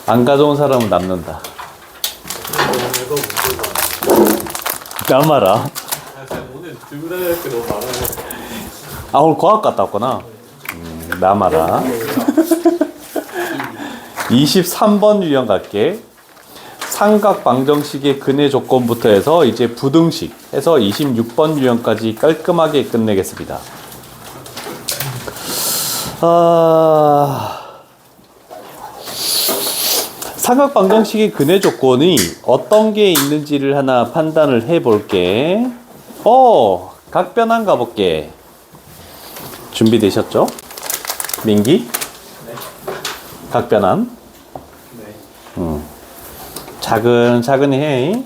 안 가져온 사람은 남는다. 남아라. 오늘 들고 다닐 게 너무 많아요. 아, 오늘 과학 갔다 왔구나. 남아라. 23번 유형 갈게. 삼각 방정식의 근해 조건부터 해서 이제 부등식 해서 26번 유형까지 깔끔하게 끝내겠습니다. 삼각 방정식의 근해 조건이 어떤 게 있는지를 하나 판단을 해 볼게. 각변환 가볼게. 준비되셨죠? 민기? 네. 각변환. 네. 차근차근히 해.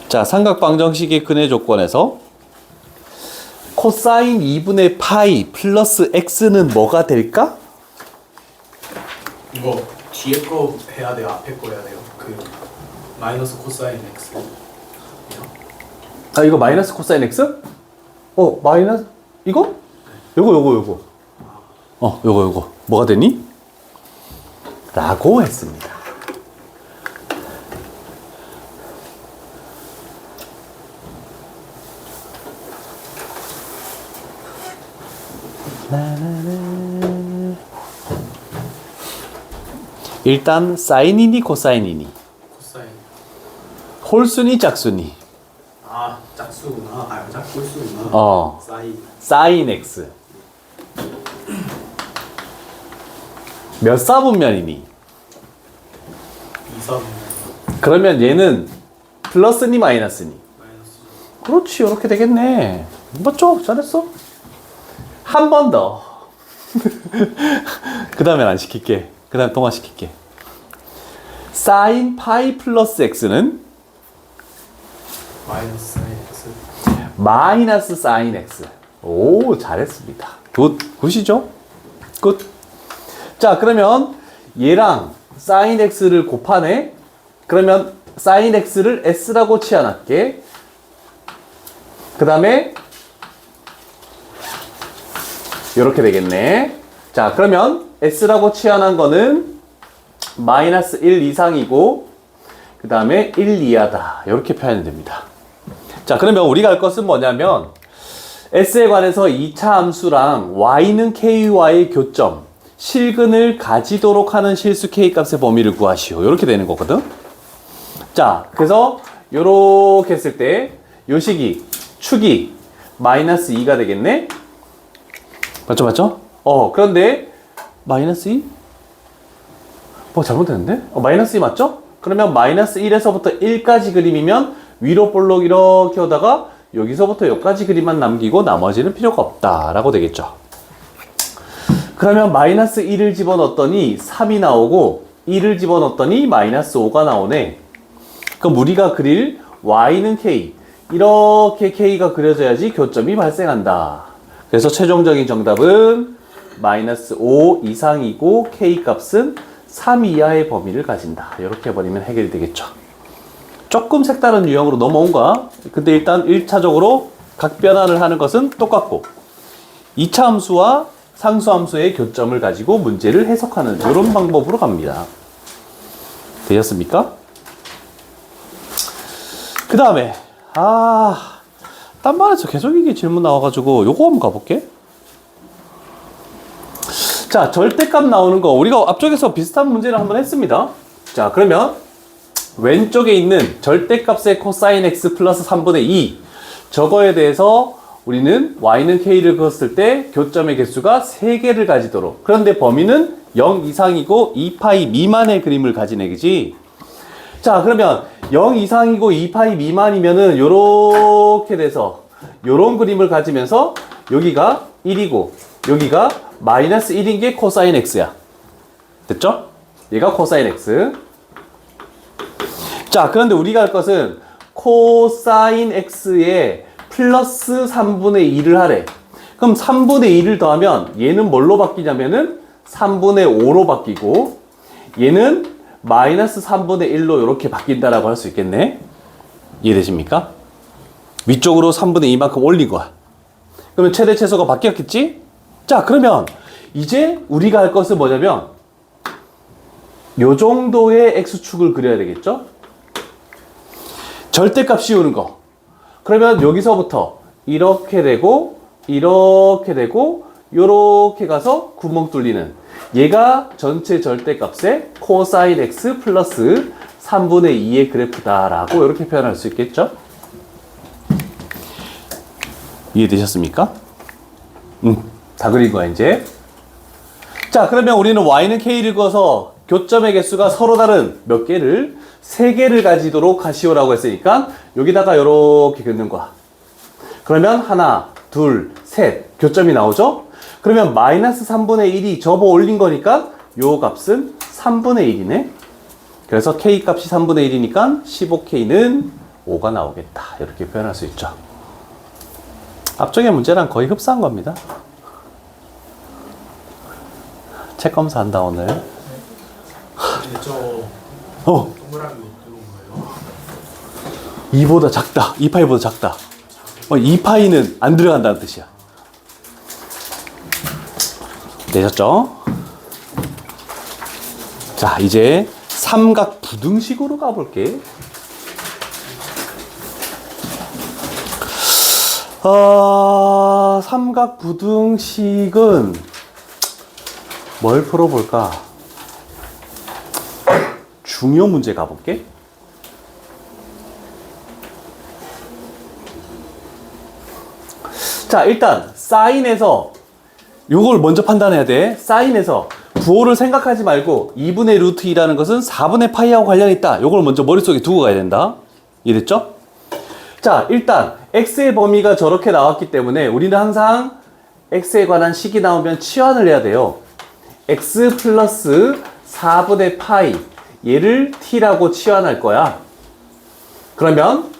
자, 삼각방정식의 근해 조건에서 코사인 2분의 파이 플러스 x는 뭐가 될까? 이거 뒤에 거 해야 돼요? 앞에 거 해야 돼요? 그 마이너스 코사인 x. 이거 마이너스 코사인 x? 마이너스 이거? 요거. 요거. 뭐가 되니? 라고 했습니다. 일단 사인이니 코사인이니? 코사인. 홀수니 짝수니? 짝수구나. 짝수구나. 사인 x. 몇 사분면이니? 2사분면. 그러면 얘는 플러스니 마이너스니? 마이너스. 그렇지, 이렇게 되겠네. 맞죠? 잘했어. 한 번 더. 그 다음엔 안 시킬게. 그 다음 동안 시킬게. 사인 파이 플러스 x는 마이너스 사인 x. 마이너스 사인 x. 오, 잘했습니다. 굿이죠? 굿. 자, 그러면 얘랑 사인 x를 곱하네. 그러면 사인 x를 s라고 치환할게. 그 다음에 이렇게 되겠네. 자, 그러면 s라고 치환한 거는 마이너스 1 이상이고 그 다음에 1 이하다. 이렇게 표현이 됩니다. 자, 그러면 우리가 할 것은 뭐냐면 s에 관해서 2차 함수랑 y는 ky와의 교점, 실근을 가지도록 하는 실수 k값의 범위를 구하시오. 이렇게 되는 거거든. 자, 그래서 요렇게 했을 때 요식이 축이 마이너스 2가 되겠네. 맞죠? 그런데 마이너스 2? 잘못됐는데? 마이너스 2 맞죠? 그러면 마이너스 1에서부터 1까지 그림이면 위로 볼록 이렇게 오다가 여기서부터 여기까지 그림만 남기고 나머지는 필요가 없다라고 되겠죠. 그러면 마이너스 1을 집어넣었더니 3이 나오고 1을 집어넣었더니 마이너스 5가 나오네. 그럼 우리가 그릴 y는 k, 이렇게 k가 그려져야지 교점이 발생한다. 그래서 최종적인 정답은 마이너스 5 이상이고 k 값은 3 이하의 범위를 가진다. 이렇게 해버리면 해결이 되겠죠. 조금 색다른 유형으로 넘어온 거야. 근데 일단 1차적으로 각변환을 하는 것은 똑같고 2차 함수와 상수함수의 교점을 가지고 문제를 해석하는 이런 방법으로 갑니다. 되셨습니까? 그 다음에 딴 말에서 계속 이게 질문 나와가지고 요거 한번 가볼게. 자, 절대값 나오는 거 우리가 앞쪽에서 비슷한 문제를 한번 했습니다. 자, 그러면 왼쪽에 있는 절대값의 코사인 x 플러스 3분의 2 저거에 대해서 우리는 y는 k를 그었을 때 교점의 개수가 3개를 가지도록, 그런데 범위는 0 이상이고 2파이 미만의 그림을 가진 애기지. 자, 그러면 0 이상이고 2파이 미만이면은 요렇게 돼서 요런 그림을 가지면서 여기가 1이고 여기가 마이너스 1인 게 코사인 x야. 됐죠? 얘가 코사인 x. 자, 그런데 우리가 할 것은 코사인 x에 플러스 3분의 2를 하래. 그럼 3분의 2를 더하면 얘는 뭘로 바뀌냐면은 3분의 5로 바뀌고 얘는 마이너스 3분의 1로 이렇게 바뀐다라고 할 수 있겠네. 이해되십니까? 위쪽으로 3분의 2만큼 올린 거야. 그러면 최대 최소가 바뀌었겠지? 자, 그러면 이제 우리가 할 것은 뭐냐면 요 정도의 x축을 그려야 되겠죠? 절대값 씌우는 거. 그러면 여기서부터 이렇게 되고 이렇게 되고 요렇게 가서 구멍 뚫리는 얘가 전체 절대값의 코사인 x 플러스 3분의 2의 그래프다라고 이렇게 표현할 수 있겠죠? 이해되셨습니까? 다 그린 거야 이제. 자, 그러면 우리는 y는 k를 그어서 교점의 개수가 서로 다른 몇 개를? 3개를 가지도록 하시오라고 했으니까 여기다가 이렇게 긋는 거야. 그러면 하나, 둘, 셋 교점이 나오죠? 그러면 마이너스 3분의 1이 접어 올린 거니까 요 값은 3분의 1이네. 그래서 k 값이 3분의 1이니까 15k는 5가 나오겠다. 이렇게 표현할 수 있죠. 앞쪽의 문제랑 거의 흡사한 겁니다. 책 검사한다 오늘. 근데 저 동그라미 어떤 거예요? 2보다 작다. 2파이보다 작다. 2파이는 안 들어간다는 뜻이야. 되셨죠? 자, 이제 삼각 부등식으로 가볼게. 삼각 부등식은 뭘 풀어볼까? 중요 문제 가볼게. 자, 일단 사인에서 요걸 먼저 판단해야 돼. 사인에서 부호를 생각하지 말고 2분의 루트 2라는 것은 4분의 파이하고 관련이 있다. 요걸 먼저 머릿속에 두고 가야 된다. 이해됐죠? 자, 일단 x의 범위가 저렇게 나왔기 때문에 우리는 항상 x에 관한 식이 나오면 치환을 해야 돼요. x 플러스 4분의 파이 얘를 t라고 치환할 거야. 그러면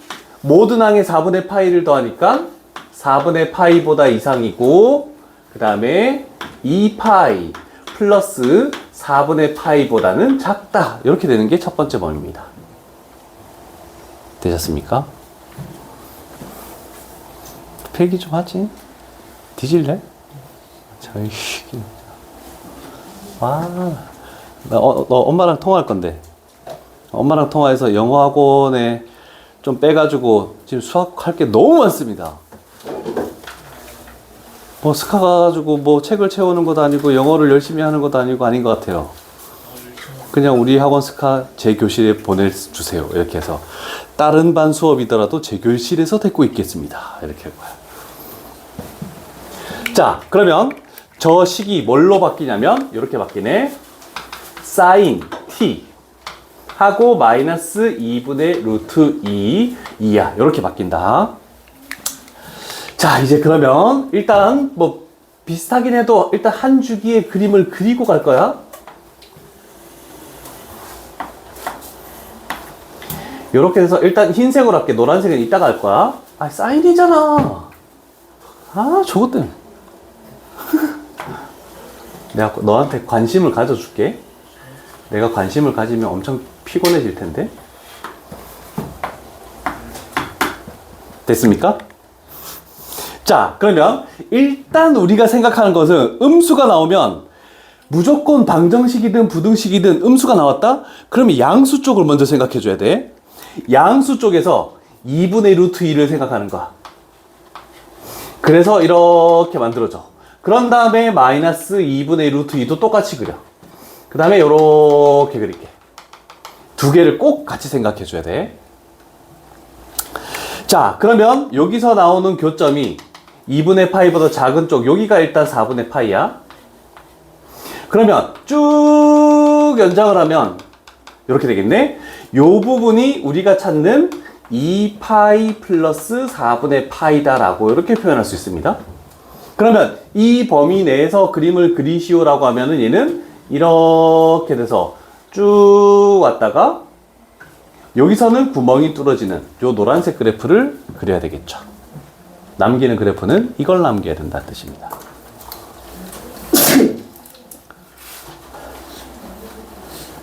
모든 항에 4분의 파이를 더하니까 4분의 파이보다 이상이고 그 다음에 2파이 플러스 4분의 파이보다는 작다. 이렇게 되는 게 첫 번째 범위입니다. 되셨습니까? 필기 좀 하지? 뒤질래? 저이 와, 너 엄마랑 통화할 건데 엄마랑 통화해서 영어 학원에 좀 빼가지고 지금 수학할 게 너무 많습니다. 뭐 스카 가가지고 뭐 책을 채우는 것도 아니고 영어를 열심히 하는 것도 아니고 아닌 것 같아요. 그냥 우리 학원 스카 제 교실에 보내주세요. 이렇게 해서 다른 반 수업이더라도 제 교실에서 듣고 있겠습니다. 이렇게 할 거야. 자, 그러면 저 식이 뭘로 바뀌냐면 이렇게 바뀌네. 사인 t 하고 마이너스 2분의 루트 2야. 이렇게 바뀐다. 자, 이제 그러면 일단 뭐 비슷하긴 해도 일단 한 주기의 그림을 그리고 갈 거야. 이렇게 해서 일단 흰색으로 할게. 노란색은 이따가 할 거야. 아, 사인이잖아. 아, 저것 때문에. 내가 너한테 관심을 가져줄게. 내가 관심을 가지면 엄청 피곤해질 텐데. 됐습니까? 자, 그러면 일단 우리가 생각하는 것은 음수가 나오면 무조건 방정식이든 부등식이든 음수가 나왔다? 그러면 양수 쪽을 먼저 생각해 줘야 돼. 양수 쪽에서 2분의 루트 2를 생각하는 거야. 그래서 이렇게 만들어져. 그런 다음에 마이너스 2분의 루트 2도 똑같이 그려. 그 다음에 이렇게 그릴게. 두 개를 꼭 같이 생각해 줘야 돼. 자, 그러면 여기서 나오는 교점이 2분의 파이보다 작은 쪽, 여기가 일단 4분의 파이야. 그러면 쭉 연장을 하면 이렇게 되겠네. 요 부분이 우리가 찾는 2파이 플러스 4분의 파이다라고 이렇게 표현할 수 있습니다. 그러면 이 범위 내에서 그림을 그리시오라고 하면은 얘는 이렇게 돼서 쭉 왔다가 여기서는 구멍이 뚫어지는 요 노란색 그래프를 그려야 되겠죠. 남기는 그래프는 이걸 남겨야 된다는 뜻입니다.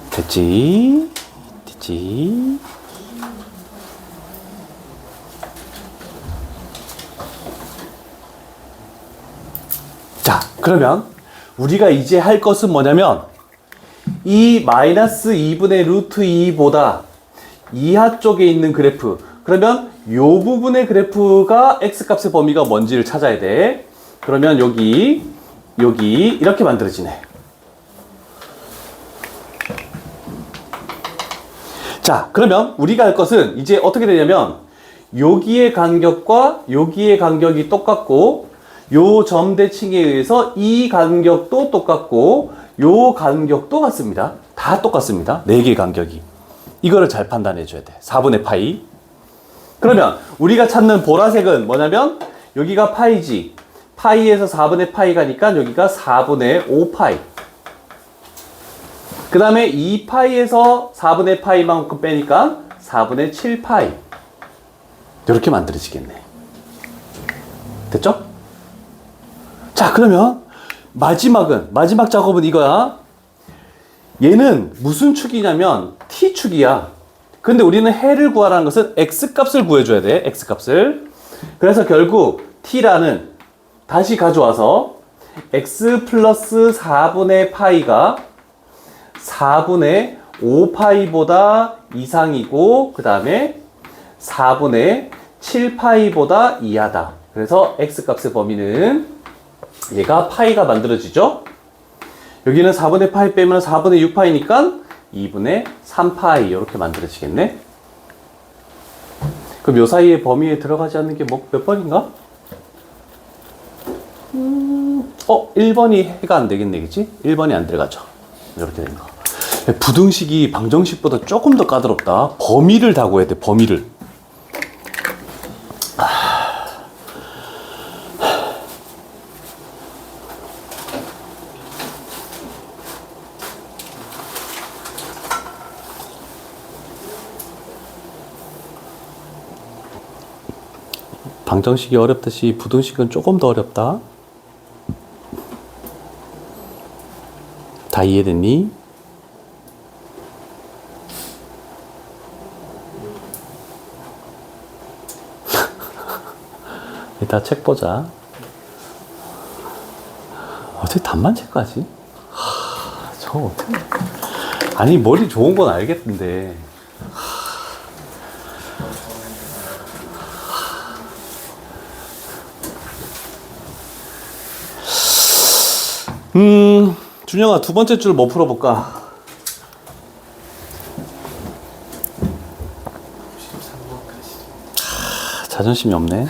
됐지? 됐지? 자, 그러면 우리가 이제 할 것은 뭐냐면 이 마이너스 2분의 루트 2보다 이하 쪽에 있는 그래프, 그러면 요 부분의 그래프가 x값의 범위가 뭔지를 찾아야 돼. 그러면 여기 이렇게 만들어지네. 자, 그러면 우리가 할 것은 이제 어떻게 되냐면 여기의 간격과 여기의 간격이 똑같고 요 점 대칭에 의해서 이 간격도 똑같고 요 간격도 같습니다. 다 똑같습니다. 4개의 간격이. 이거를 잘 판단해 줘야 돼. 4분의 파이. 그러면 우리가 찾는 보라색은 뭐냐면 여기가 파이지. 파이에서 4분의 파이 가니까 여기가 4분의 5파이. 그 다음에 2파이에서 4분의 파이만큼 빼니까 4분의 7파이. 이렇게 만들어지겠네. 됐죠? 자, 그러면 마지막 작업은 이거야. 얘는 무슨 축이냐면 t축이야. 근데 우리는 해를 구하라는 것은 x값을 구해줘야 돼. x값을. 그래서 결국 t라는 다시 가져와서 x 플러스 4분의 파이가 4분의 5파이보다 이상이고 그 다음에 4분의 7파이보다 이하다. 그래서 x값의 범위는 얘가 파이가 만들어지죠. 여기는 4분의 파이 빼면 4분의 6파이니까 2분의 3파이 이렇게 만들어지겠네. 그럼 요 사이에 범위에 들어가지 않는 게 몇 번인가? 1번이 해가 안 되겠네, 그치? 1번이 안 들어가죠. 이렇게 된 거. 부등식이 방정식보다 조금 더 까다롭다. 범위를 다 구해야 돼, 범위를. 방정식이 어렵듯이 부등식은 조금 더 어렵다. 다 이해됐니? 이따 책 보자. 어떻게 답만 책까지? 저거 어떻게? 아니 머리 좋은 건 알겠는데. 준영아, 두 번째 줄 뭐 풀어볼까? 자존심이 없네.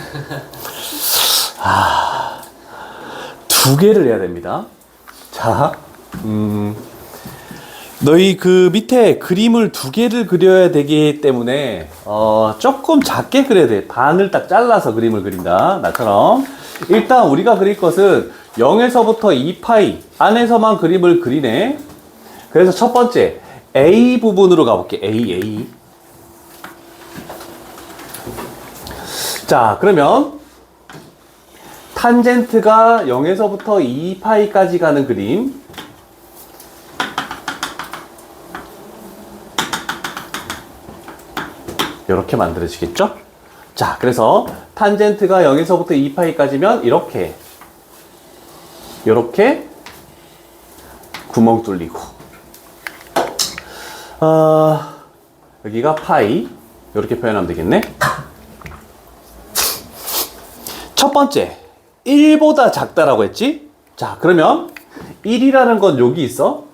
두 개를 해야 됩니다. 자, 너희 그 밑에 그림을 두 개를 그려야 되기 때문에 조금 작게 그려야 돼. 반을 딱 잘라서 그림을 그린다. 나처럼. 일단 우리가 그릴 것은 0에서부터 2파이 안에서만 그림을 그리네. 그래서 첫 번째 A 부분으로 가볼게. A. 자, 그러면 탄젠트가 0에서부터 2파이까지 가는 그림. 이렇게 만들어지겠죠? 자, 그래서 탄젠트가 0에서부터 2파이까지면 이렇게 구멍 뚫리고 여기가 파이 이렇게 표현하면 되겠네. 첫 번째 1보다 작다라고 했지? 자, 그러면 1이라는 건 여기 있어.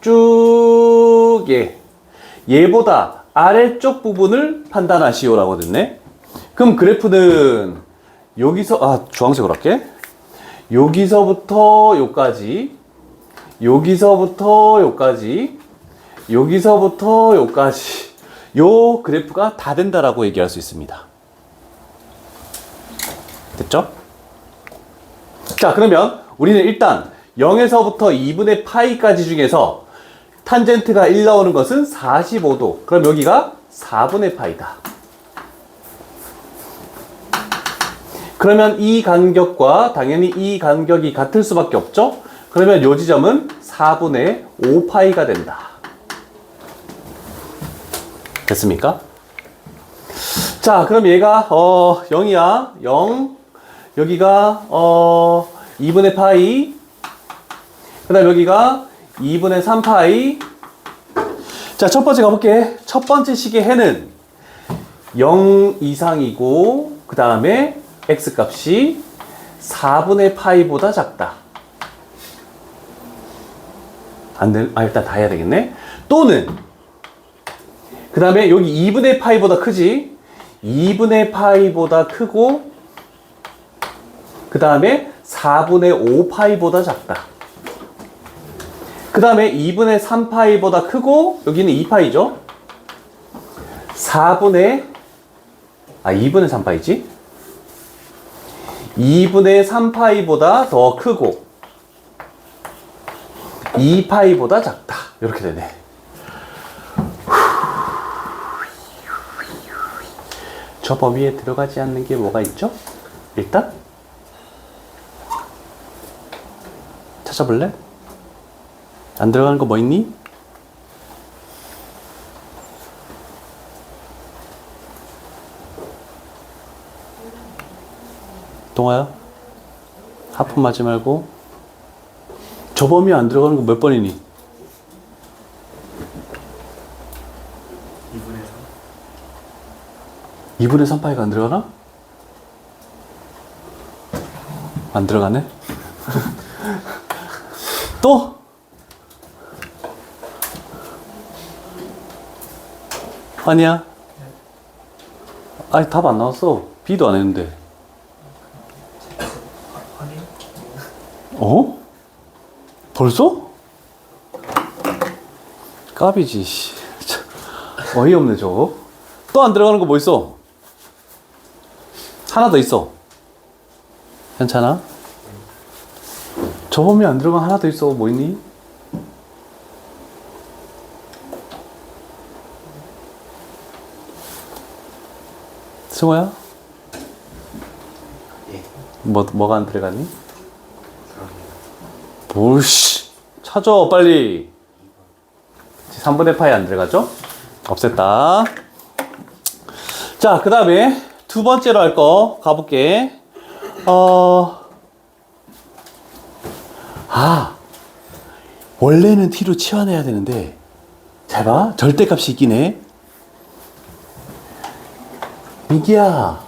쭉 얘보다 아래쪽 부분을 판단하시오라고 됐네. 그럼 그래프는 여기서 주황색으로 할게. 여기서부터 요까지, 여기서부터 요까지, 여기서부터 요까지 요 그래프가 다 된다라고 얘기할 수 있습니다. 됐죠? 자, 그러면 우리는 일단 0에서부터 2분의 파이까지 중에서 탄젠트가 1 나오는 것은 45도. 그럼 여기가 4분의 파이다. 그러면 이 간격과 당연히 이 간격이 같을 수밖에 없죠? 그러면 이 지점은 4분의 5파이가 된다. 됐습니까? 자, 그럼 얘가 0이야. 0. 여기가 2분의 파이. 그 다음 여기가 2분의 3파이. 자, 첫 번째 가볼게. 첫 번째 식의 해는 0 이상이고, 그 다음에 x값이 4분의 파이보다 작다. 일단 다 해야 되겠네. 또는, 그 다음에 여기 2분의 파이보다 크지? 2분의 파이보다 크고, 그 다음에 4분의 5파이보다 작다. 그 다음에 2분의 3파이보다 크고, 여기는 2파이죠? 2분의 3파이지? 2분의 3파이보다 더 크고, 2파이보다 작다. 이렇게 되네. 저 범위에 들어가지 않는 게 뭐가 있죠? 일단 찾아볼래? 안 들어가는 거 뭐 있니? 동아야? 하품 맞지 말고. 저 범위 안 들어가는 거 몇 번이니? 2분의 3파이가 안 들어가나? 안 들어가네? 또? 아니야? 아니, 답 안 나왔어. B도 안 했는데. 어? 벌써? 까비지, 씨. 어이없네, 저거. 또 안 들어가는 거 뭐 있어? 하나 더 있어. 괜찮아? 저 범위 안 들어간 하나 더 있어. 뭐 있니? 승호야? 예. 뭐가 안 들어가니? 뭘씨 찾아 빨리. 3분의 파이 안 들어가죠? 없앴다. 자, 그 다음에 두 번째로 할 거 가볼게. 원래는 t로 치환해야 되는데, 잘 봐. 절대값이 있긴 해. 미기야,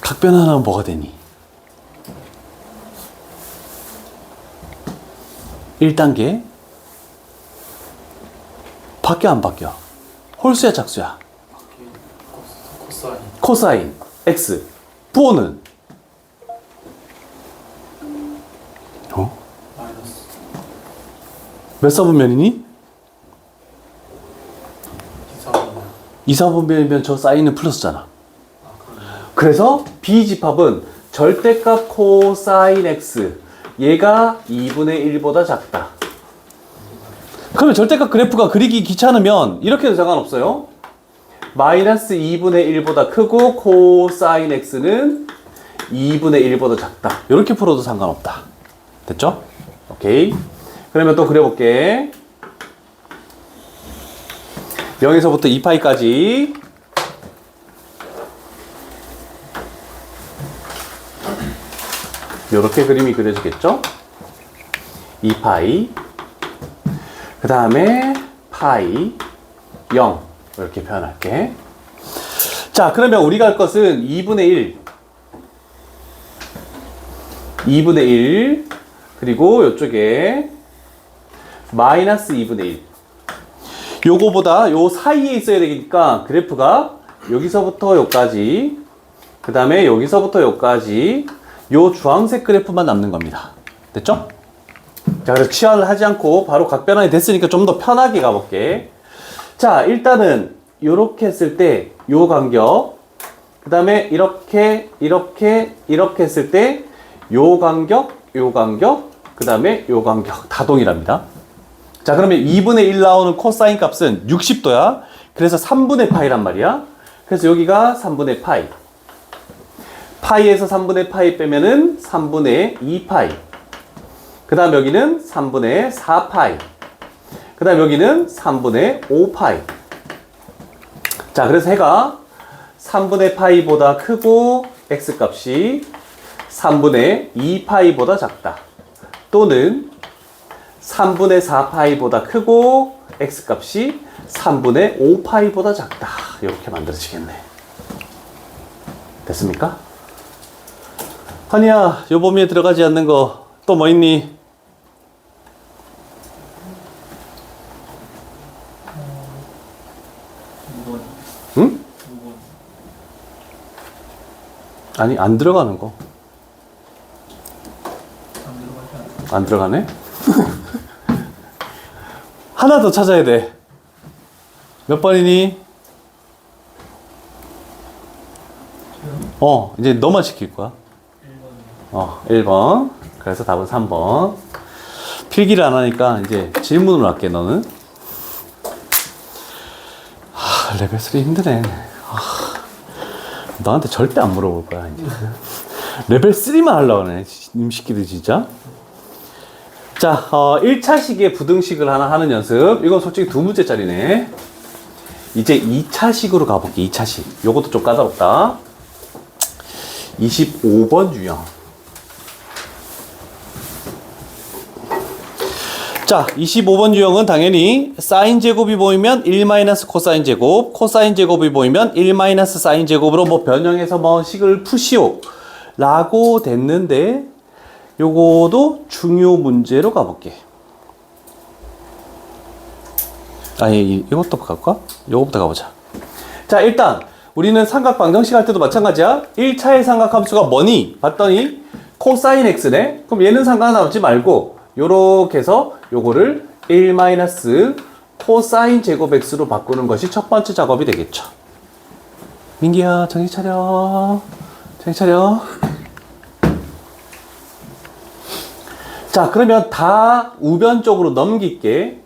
각변하면 뭐가 되니? 1단계. 바뀌어 안 바뀌어? 홀수야 작수야? 코사인. 코사인 x. 부호는? 마이너스. 몇 사분면이니? 2사분. 2사분면이면 저 사인은 플러스잖아. 그러네. 그래서 B집합은 절대값 코사인 x. 얘가 2분의 1보다 작다. 그러면 절대값 그래프가 그리기 귀찮으면 이렇게 해도 상관없어요. 마이너스 2분의 1보다 크고 코사인 x는 2분의 1보다 작다. 이렇게 풀어도 상관없다. 됐죠? 오케이. 그러면 또 그려볼게. 0에서부터 2파이까지. 이렇게 그림이 그려지겠죠? 2파이. 그 다음에 파이 0 이렇게 표현할게. 자, 그러면 우리가 할 것은 2분의 1 2분의 1 그리고 이쪽에 마이너스 2분의 1 요거보다 요 사이에 있어야 되니까 그래프가 여기서부터 여기까지 그 다음에 여기서부터 여기까지 요 주황색 그래프만 남는 겁니다. 됐죠? 자, 그래서 치환을 하지 않고 바로 각변환이 됐으니까 좀 더 편하게 가볼게. 자, 일단은 요렇게 했을 때 요 간격, 그 다음에 이렇게 했을 때 요 간격, 그 다음에 요 간격 다 동일합니다. 자, 그러면 2분의 1 나오는 코사인 값은 60도야. 그래서 3분의 파이란 말이야. 그래서 여기가 3분의 파이. 파이에서 3분의 파이 빼면은 3분의 2파이. 그 다음 여기는 3분의 4파이. 그 다음 여기는 3분의 5파이. 자, 그래서 해가 3분의 파이보다 크고 x값이 3분의 2파이보다 작다. 또는 3분의 4파이보다 크고 x값이 3분의 5파이보다 작다. 이렇게 만들어지겠네. 됐습니까? 환희야, 요 범위에 들어가지 않는 거 또 뭐 있니? 응? 아니, 안 들어가는 거. 안 들어가네? 하나 더 찾아야 돼. 몇 번이니? 이제 너만 시킬 거야. 1번. 그래서 답은 3번. 필기를 안 하니까 이제 질문으로 할게, 너는. 레벨 3 힘드네. 너한테 절대 안 물어볼 거야, 이제. 레벨 3만 하려고 하네, 임식기들 진짜. 자, 1차식의 부등식을 하나 하는 연습. 이건 솔직히 2문제짜리네. 이제 2차식으로 가볼게, 2차식. 요것도 좀 까다롭다. 25번 유형. 자, 25번 유형은 당연히 사인 제곱이 보이면 1 코사인 제곱, 코사인 제곱이 보이면 1 사인 제곱으로 뭐 변형해서 뭐 식을 푸시오 라고 됐는데, 요거도 중요 문제로 가볼게. 이것도 갈까? 요거부터 가보자. 자, 일단 우리는 삼각 방정식 할 때도 마찬가지야. 1차의 삼각함수가 뭐니? 봤더니 코사인 x네. 그럼 얘는 상관없지 말고 요렇게 해서 요거를 1 코사인 제곱 x로 바꾸는 것이 첫 번째 작업이 되겠죠. 민기야, 정신 차려. 정신 차려. 자, 그러면 다 우변 쪽으로 넘길게.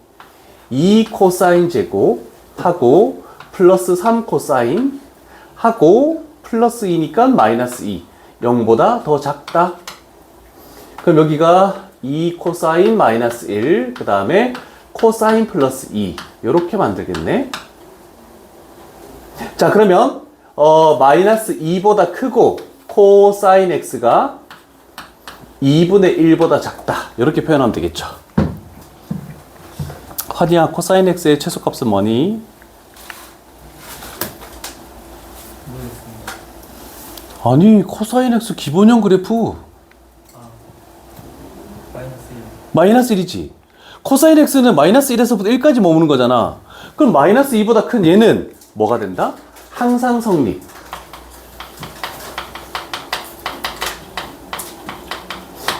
2 코사인 제곱 하고 플러스 3 코사인 하고 플러스 2니까 마이너스 2. 0보다 더 작다. 그럼 여기가 2 코사인 마이너스 1, 그 다음에 코사인 플러스 2. 요렇게 만들겠네. 자, 그러면 마이너스 2보다 크고 코사인 x가 2분의 1보다 작다. 이렇게 표현하면 되겠죠. 환희야, 코사인 x의 최소값은 뭐니? 아니, 코사인 x 기본형 그래프. 마이너스 1이지. 코사인 x는 마이너스 1에서부터 1까지 머무는 거잖아. 그럼 마이너스 2보다 큰 얘는 뭐가 된다? 항상 성립.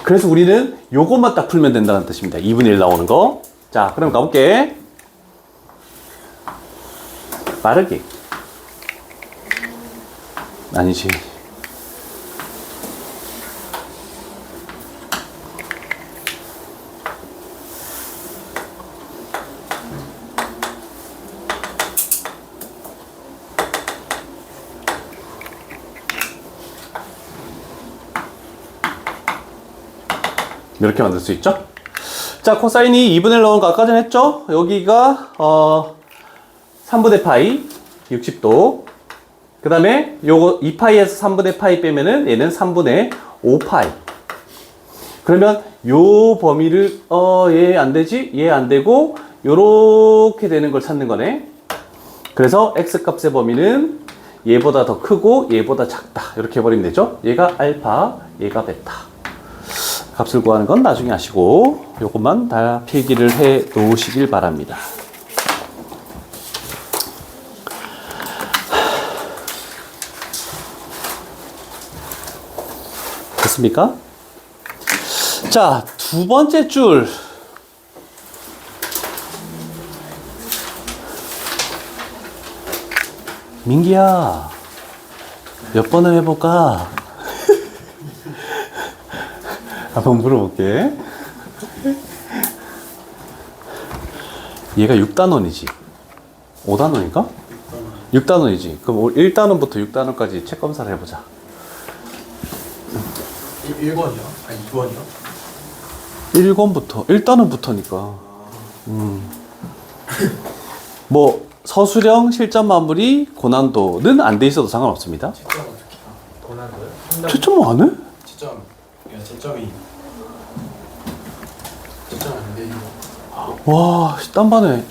그래서 우리는 요것만 딱 풀면 된다는 뜻입니다. 2분의 1 나오는 거. 자, 그럼 가볼게. 빠르게. 아니지. 이렇게 만들 수 있죠? 자, 코사인이 2분의 1 나오는 거 아까 전에 했죠? 여기가 3분의 파이 60도. 그 다음에 요거 2파이에서 3분의 파이 빼면은 얘는 3분의 5파이. 그러면 요 범위를 얘 안 되지? 얘 안 되고 요렇게 되는 걸 찾는 거네. 그래서 x 값의 범위는 얘보다 더 크고 얘보다 작다. 이렇게 해버리면 되죠? 얘가 알파, 얘가 베타. 값을 구하는 건 나중에 하시고 요것만 다 필기를 해 놓으시길 바랍니다. 됐습니까? 자, 두 번째 줄. 민기야, 몇 번을 해볼까? 한번 물어볼게. 얘가 6단원이지? 5단원인가? 6단원이지. 그럼 1단원부터 6단원까지 책 검사를 해보자. 1번이요? 아니 2번이요? 1권부터 1단원부터니까. 뭐 서술형, 실전 마무리, 고난도는 안 돼 있어도 상관없습니다. 채점 어떻게 고난도요? 최첨 뭐 안 해? 채점 채점이 안 돼. 와, 딴반에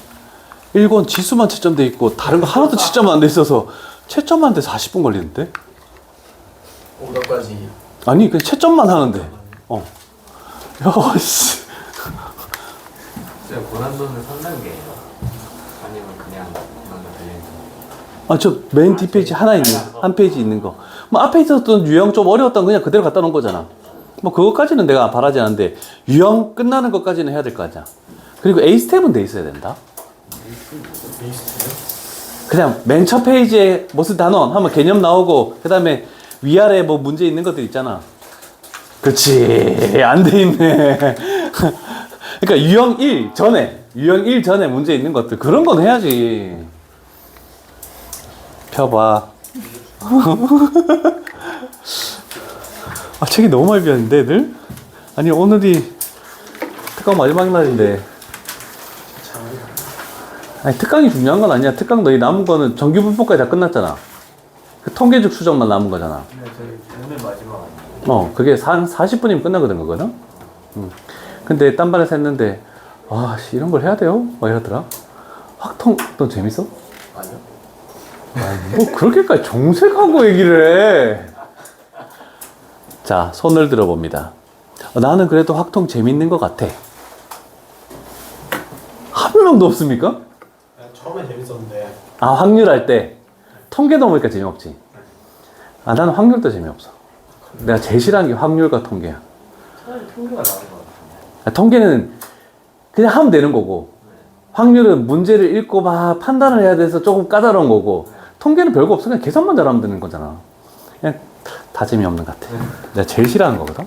1권 지수만 채점돼 있고 다른 거 하나도 채점 안 돼 있어서 채점만 돼 40분 걸리는데? 오더까지. 아니, 그냥 채점만 하는데. 야, 씨. 진짜 고난도는 3단계예요? 아니면 그냥 그런 거 달려있는 거? 아, 저 맨 뒷페이지 하나 있는, 한 페이지 있는 거. 뭐 앞에 있었던 유형 좀 어려웠던 거 그냥 그대로 갖다 놓은 거잖아. 뭐 그것까지는 내가 바라지 않는데 유형 끝나는 것까지는 해야 될 거 아니야. 그리고 A 스텝은 돼 있어야 된다. 그냥 맨 첫 페이지에 무슨 단원 하면 개념 나오고 그 다음에 위아래 뭐 문제 있는 것들 있잖아. 그치, 안 돼 있네. 그러니까 유형 1 전에 문제 있는 것들 그런 건 해야지. 펴봐. 아, 책이 너무 많이 비었는데 애들? 아니 오늘이 특강 마지막 날인데. 아니 특강이 중요한 건 아니야. 특강 너희 남은 거는 정규 분포까지 다 끝났잖아. 그 통계적 수정만 남은 거잖아. 근데 저희 오늘 마지막 아니에요? 그게 40분이면 끝나거든 그거는. 근데 딴 반에서 했는데 아 씨, 이런 걸 해야 돼요? 막 이러더라. 확통 너 재밌어? 아니요? 뭐 그렇게까지 정색하고 얘기를 해. 자, 손을 들어봅니다. 나는 그래도 확통 재밌는 것 같아. 한 명도 없습니까? 처음에 재밌었는데. 아, 확률할 때 통계 넘으니까 재미없지. 아, 나는 확률도 재미없어. 내가 제일 싫어하는 게 확률과 통계야. 차라리 통계가 나은 것 같은데. 아, 통계는 그냥 하면 되는 거고, 확률은 문제를 읽고 막 판단을 해야 돼서 조금 까다로운 거고, 통계는 별거 없어. 그냥 계산만 잘하면 되는 거잖아. 그냥 다 재미없는 것 같아. 내가 제일 싫어하는 거거든.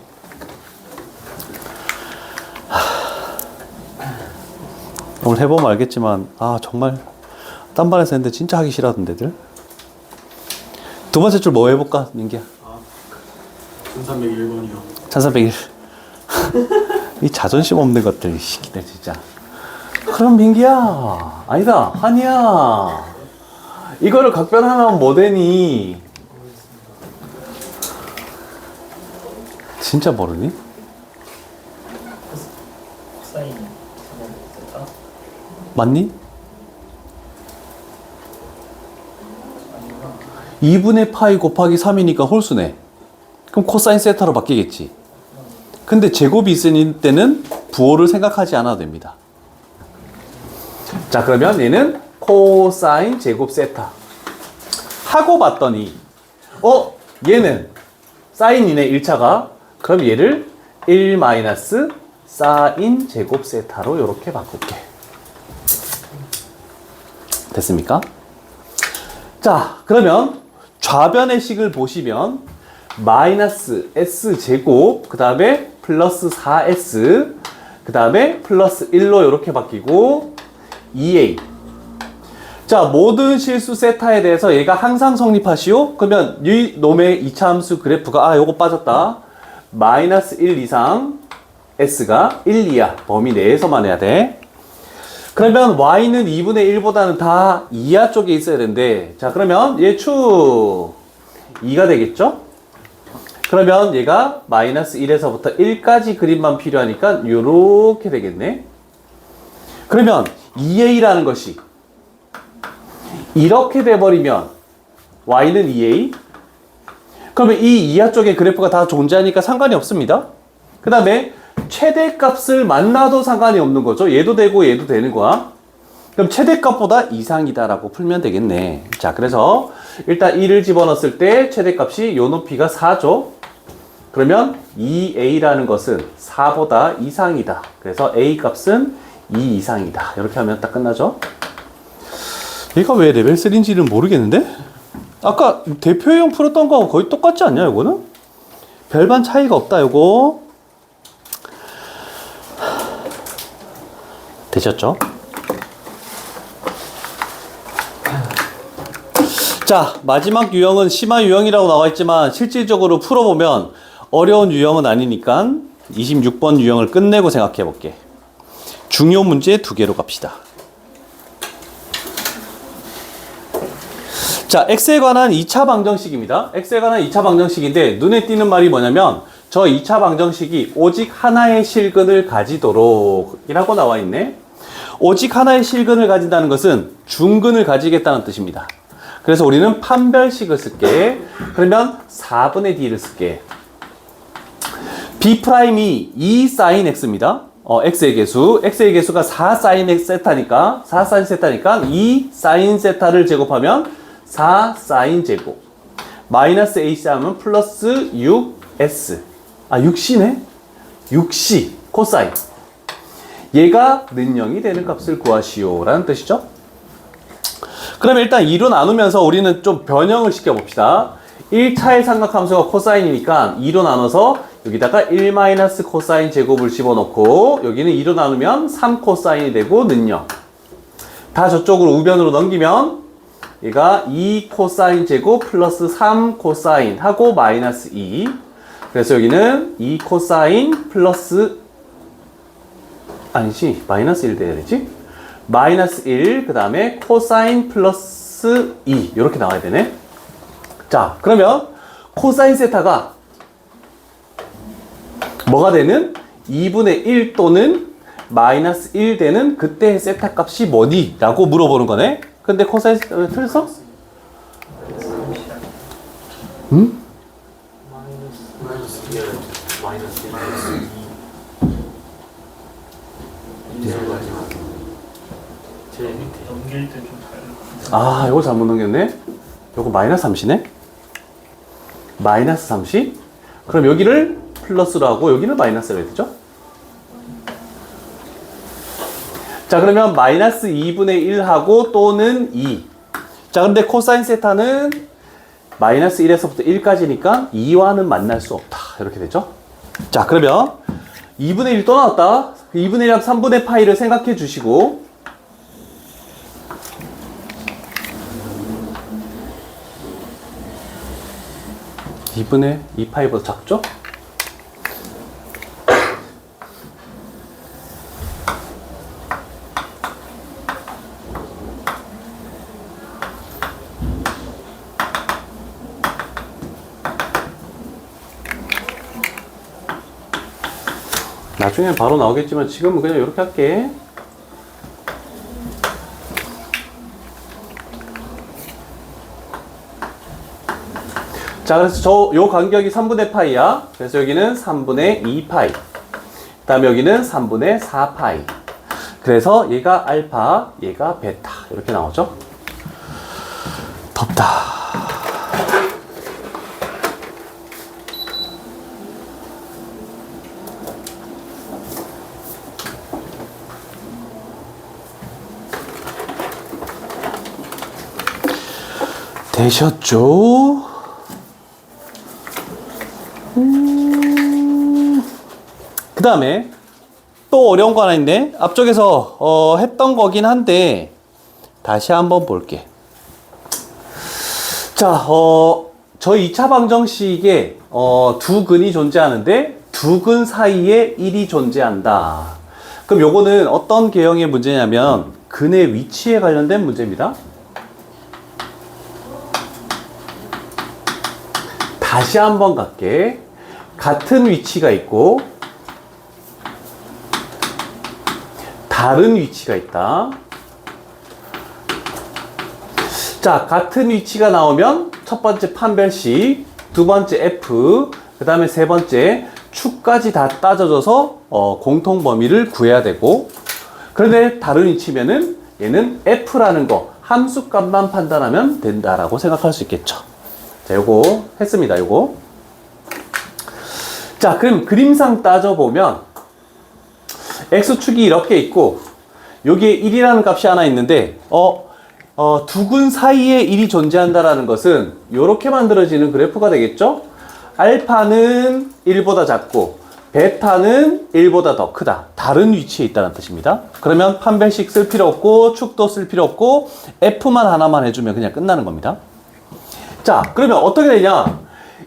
오늘 해보면 알겠지만, 아, 정말, 딴 반에서 했는데 진짜 하기 싫어하던데, 들. 두 번째 줄 뭐 해볼까, 민기야? 1301번이요. 1301. 이 자존심 없는 것들, 이 새끼들, 진짜. 그럼 민기야, 아니다, 한이야. 이거를 각변하면 뭐 되니? 진짜 모르니? 코사인 3번 맞니? 2분의 파이 곱하기 3이니까 홀수네. 그럼 코사인 세타로 바뀌겠지. 근데 제곱이 있을 때는 부호를 생각하지 않아도 됩니다. 자, 그러면 얘는 코사인 제곱 세타 하고 봤더니 얘는 사인이네 1차가. 그럼 얘를 1 마이너스 사인 제곱 세타로 이렇게 바꿀게. 됐습니까? 자, 그러면 좌변의 식을 보시면 마이너스 s제곱 그 다음에 플러스 4s 그 다음에 플러스 1로 이렇게 바뀌고 2a. 자, 모든 실수 세타에 대해서 얘가 항상 성립하시오. 그러면 이 놈의 이차함수 그래프가 요거 빠졌다. 마이너스 1 이상 s가 1, 2야. 범위 내에서만 해야 돼. 그러면 y는 2분의 1보다는 다 2하 쪽에 있어야 된대. 자, 그러면 얘 축 2가 되겠죠? 그러면 얘가 마이너스 1에서부터 1까지 그림만 필요하니까 요렇게 되겠네. 그러면 2a라는 것이 이렇게 돼버리면 y는 2a. 그러면 이 이하 쪽에 그래프가 다 존재하니까 상관이 없습니다. 그 다음에 최대값을 만나도 상관이 없는 거죠. 얘도 되고 얘도 되는 거야. 그럼 최대값보다 이상이다라고 풀면 되겠네. 자, 그래서 일단 2를 집어넣었을 때 최대값이 요 높이가 4죠. 그러면 2a라는 것은 4보다 이상이다. 그래서 a 값은 2 이상이다. 이렇게 하면 딱 끝나죠. 얘가 왜 레벨 3인지는 모르겠는데? 아까 대표형 풀었던 거하고 거의 똑같지 않냐, 요거는? 별반 차이가 없다, 요거. 되셨죠? 자, 마지막 유형은 심화 유형이라고 나와 있지만 실질적으로 풀어보면 어려운 유형은 아니니까 26번 유형을 끝내고 생각해 볼게. 중요 문제 2개로 갑시다. 자, x에 관한 2차 방정식입니다. x에 관한 2차 방정식인데 눈에 띄는 말이 뭐냐면 저 2차 방정식이 오직 하나의 실근을 가지도록 이라고 나와 있네. 오직 하나의 실근을 가진다는 것은 중근을 가지겠다는 뜻입니다. 그래서 우리는 판별식을 쓸게. 그러면 4분의 d를 쓸게. B'이 2 sin x입니다. x의 개수. x의 개수가 4 sin 세타니까 4 sin 세타니까 2 sin 세타를 제곱하면 4 sin 제곱. 마이너스 AC 하면 플러스 6S. 6C네? 6C 코사인. 얘가 는0이 되는 값을 구하시오 라는 뜻이죠. 그럼 일단 2로 나누면서 우리는 좀 변형을 시켜봅시다. 1차의 삼각함수가 코사인이니까 2로 나눠서 여기다가 1 마이너스 코사인 제곱을 집어넣고 여기는 2로 나누면 3 코사인이 되고 는0. 다 저쪽으로 우변으로 넘기면 얘가 2 코사인 제곱 플러스 3 코사인 하고 마이너스 2. 그래서 여기는 2 코사인 플러스 아니지 마이너스 1 돼야 되지? 마이너스 1 그 다음에 코사인 플러스 2 이렇게 나와야 되네. 자 그러면 코사인 세타가 뭐가 되는? 2분의 1 또는 마이너스 1 되는 그때의 세타 값이 뭐니? 라고 물어보는 거네. 근데 코사인 세타 틀렸어? 응? 마이너스 1 마이너스 2 제일 밑에 넘길 때 좀 다르다. 이거 잘못 넘겼네. 요거 마이너스 3시네. 마이너스 3시. 그럼 여기를 플러스로 하고 여기는 마이너스로 해야 되죠. 자 그러면 마이너스 2분의 1 하고 또는 2. 자 근데 코사인 세타는 마이너스 1에서부터 1까지니까 2와는 만날 수 없다 이렇게 되죠. 자 그러면 2분의 1 또 나왔다. 2분의 1랑 3분의 파이를 생각해 주시고 2분의 2파이보다 작죠? 나중에 바로 나오겠지만 지금은 그냥 이렇게 할게. 자 그래서 요 간격이 3분의 파이야. 그래서 여기는 3분의 2파이. 그 다음에 여기는 3분의 4파이. 그래서 얘가 알파, 얘가 베타 이렇게 나오죠. 덥다. 되셨죠? 그 다음에 또 어려운 거 하나 있네. 앞쪽에서 했던 거긴 한데 다시 한번 볼게. 자, 저 2차 방정식에 두 근이 존재하는데 두 근 사이에 1이 존재한다. 그럼 요거는 어떤 계형의 문제냐면 근의 위치에 관련된 문제입니다. 다시 한번 갈게. 같은 위치가 있고 다른 위치가 있다. 자, 같은 위치가 나오면 첫 번째 판별식, 두 번째 F, 그 다음에 세 번째 축까지 다 따져줘서 공통 범위를 구해야 되고, 그런데 다른 위치면은 얘는 F라는 거 함수값만 판단하면 된다라고 생각할 수 있겠죠. 자, 요거 했습니다. 요거. 자, 그럼 그림상 따져보면 X축이 이렇게 있고 여기에 1이라는 값이 하나 있는데 두 근 사이에 1이 존재한다라는 것은 이렇게 만들어지는 그래프가 되겠죠? 알파는 1보다 작고 베타는 1보다 더 크다. 다른 위치에 있다는 뜻입니다. 그러면 판별식 쓸 필요 없고 축도 쓸 필요 없고 F만 하나만 해주면 그냥 끝나는 겁니다. 자, 그러면 어떻게 되냐?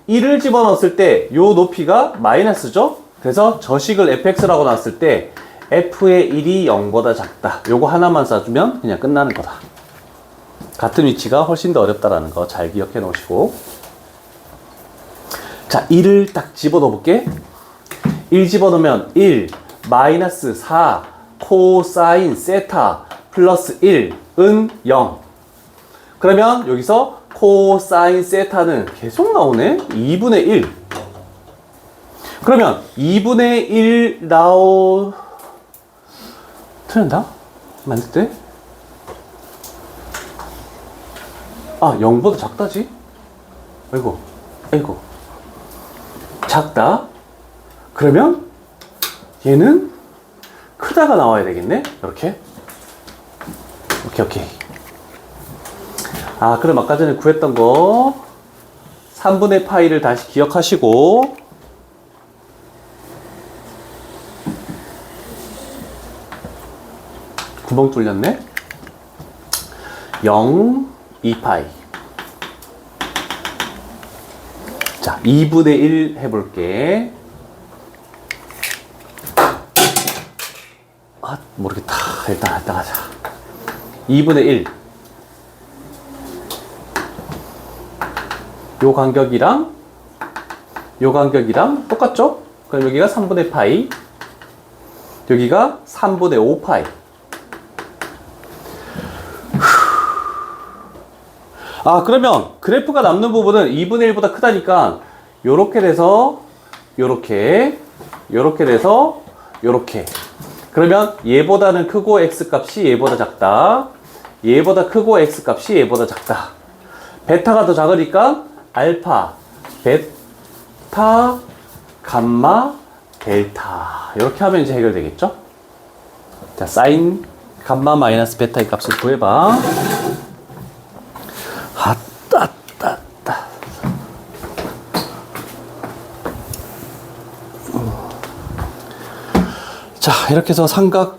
1을 집어넣었을 때 요 높이가 마이너스죠? 그래서 저식을 fx라고 놨을 때 f의 1이 0보다 작다. 요거 하나만 써주면 그냥 끝나는 거다. 같은 위치가 훨씬 더 어렵다라는 거 잘 기억해 놓으시고. 자, 1을 딱 집어넣어 볼게. 1 집어넣으면 1 마이너스 4 코사인 세타 플러스 1은 0. 그러면 여기서 코사인 세타는 계속 나오네. 2분의 1. 그러면 2분의 1 틀린다? 만들 때? 아, 0보다 작다지? 아이고, 아이고. 작다? 그러면 얘는 크다가 나와야 되겠네? 이렇게. 오케이, 오케이. 아, 그럼 아까 전에 구했던 거 3분의 파이를 다시 기억하시고 구멍 뚫렸네? 0, 2파이. 자, 2분의 1 해볼게. 아, 모르겠다. 일단 하자. 2분의 1. 요 간격이랑 요 간격이랑 똑같죠? 그럼 여기가 3분의 파이, 여기가 3분의 5파이. 아, 그러면 그래프가 남는 부분은 2분의 1보다 크다니까 요렇게 돼서 요렇게, 요렇게 돼서 요렇게. 그러면 얘보다는 크고 x값이 얘보다 작다. 얘보다 크고 x값이 얘보다 작다. 베타가 더 작으니까 알파, 베타, 감마, 델타. 이렇게 하면 이제 해결되겠죠? 자, 사인 감마 마이너스 베타의 값을 구해봐. 자, 이렇게 해서 삼각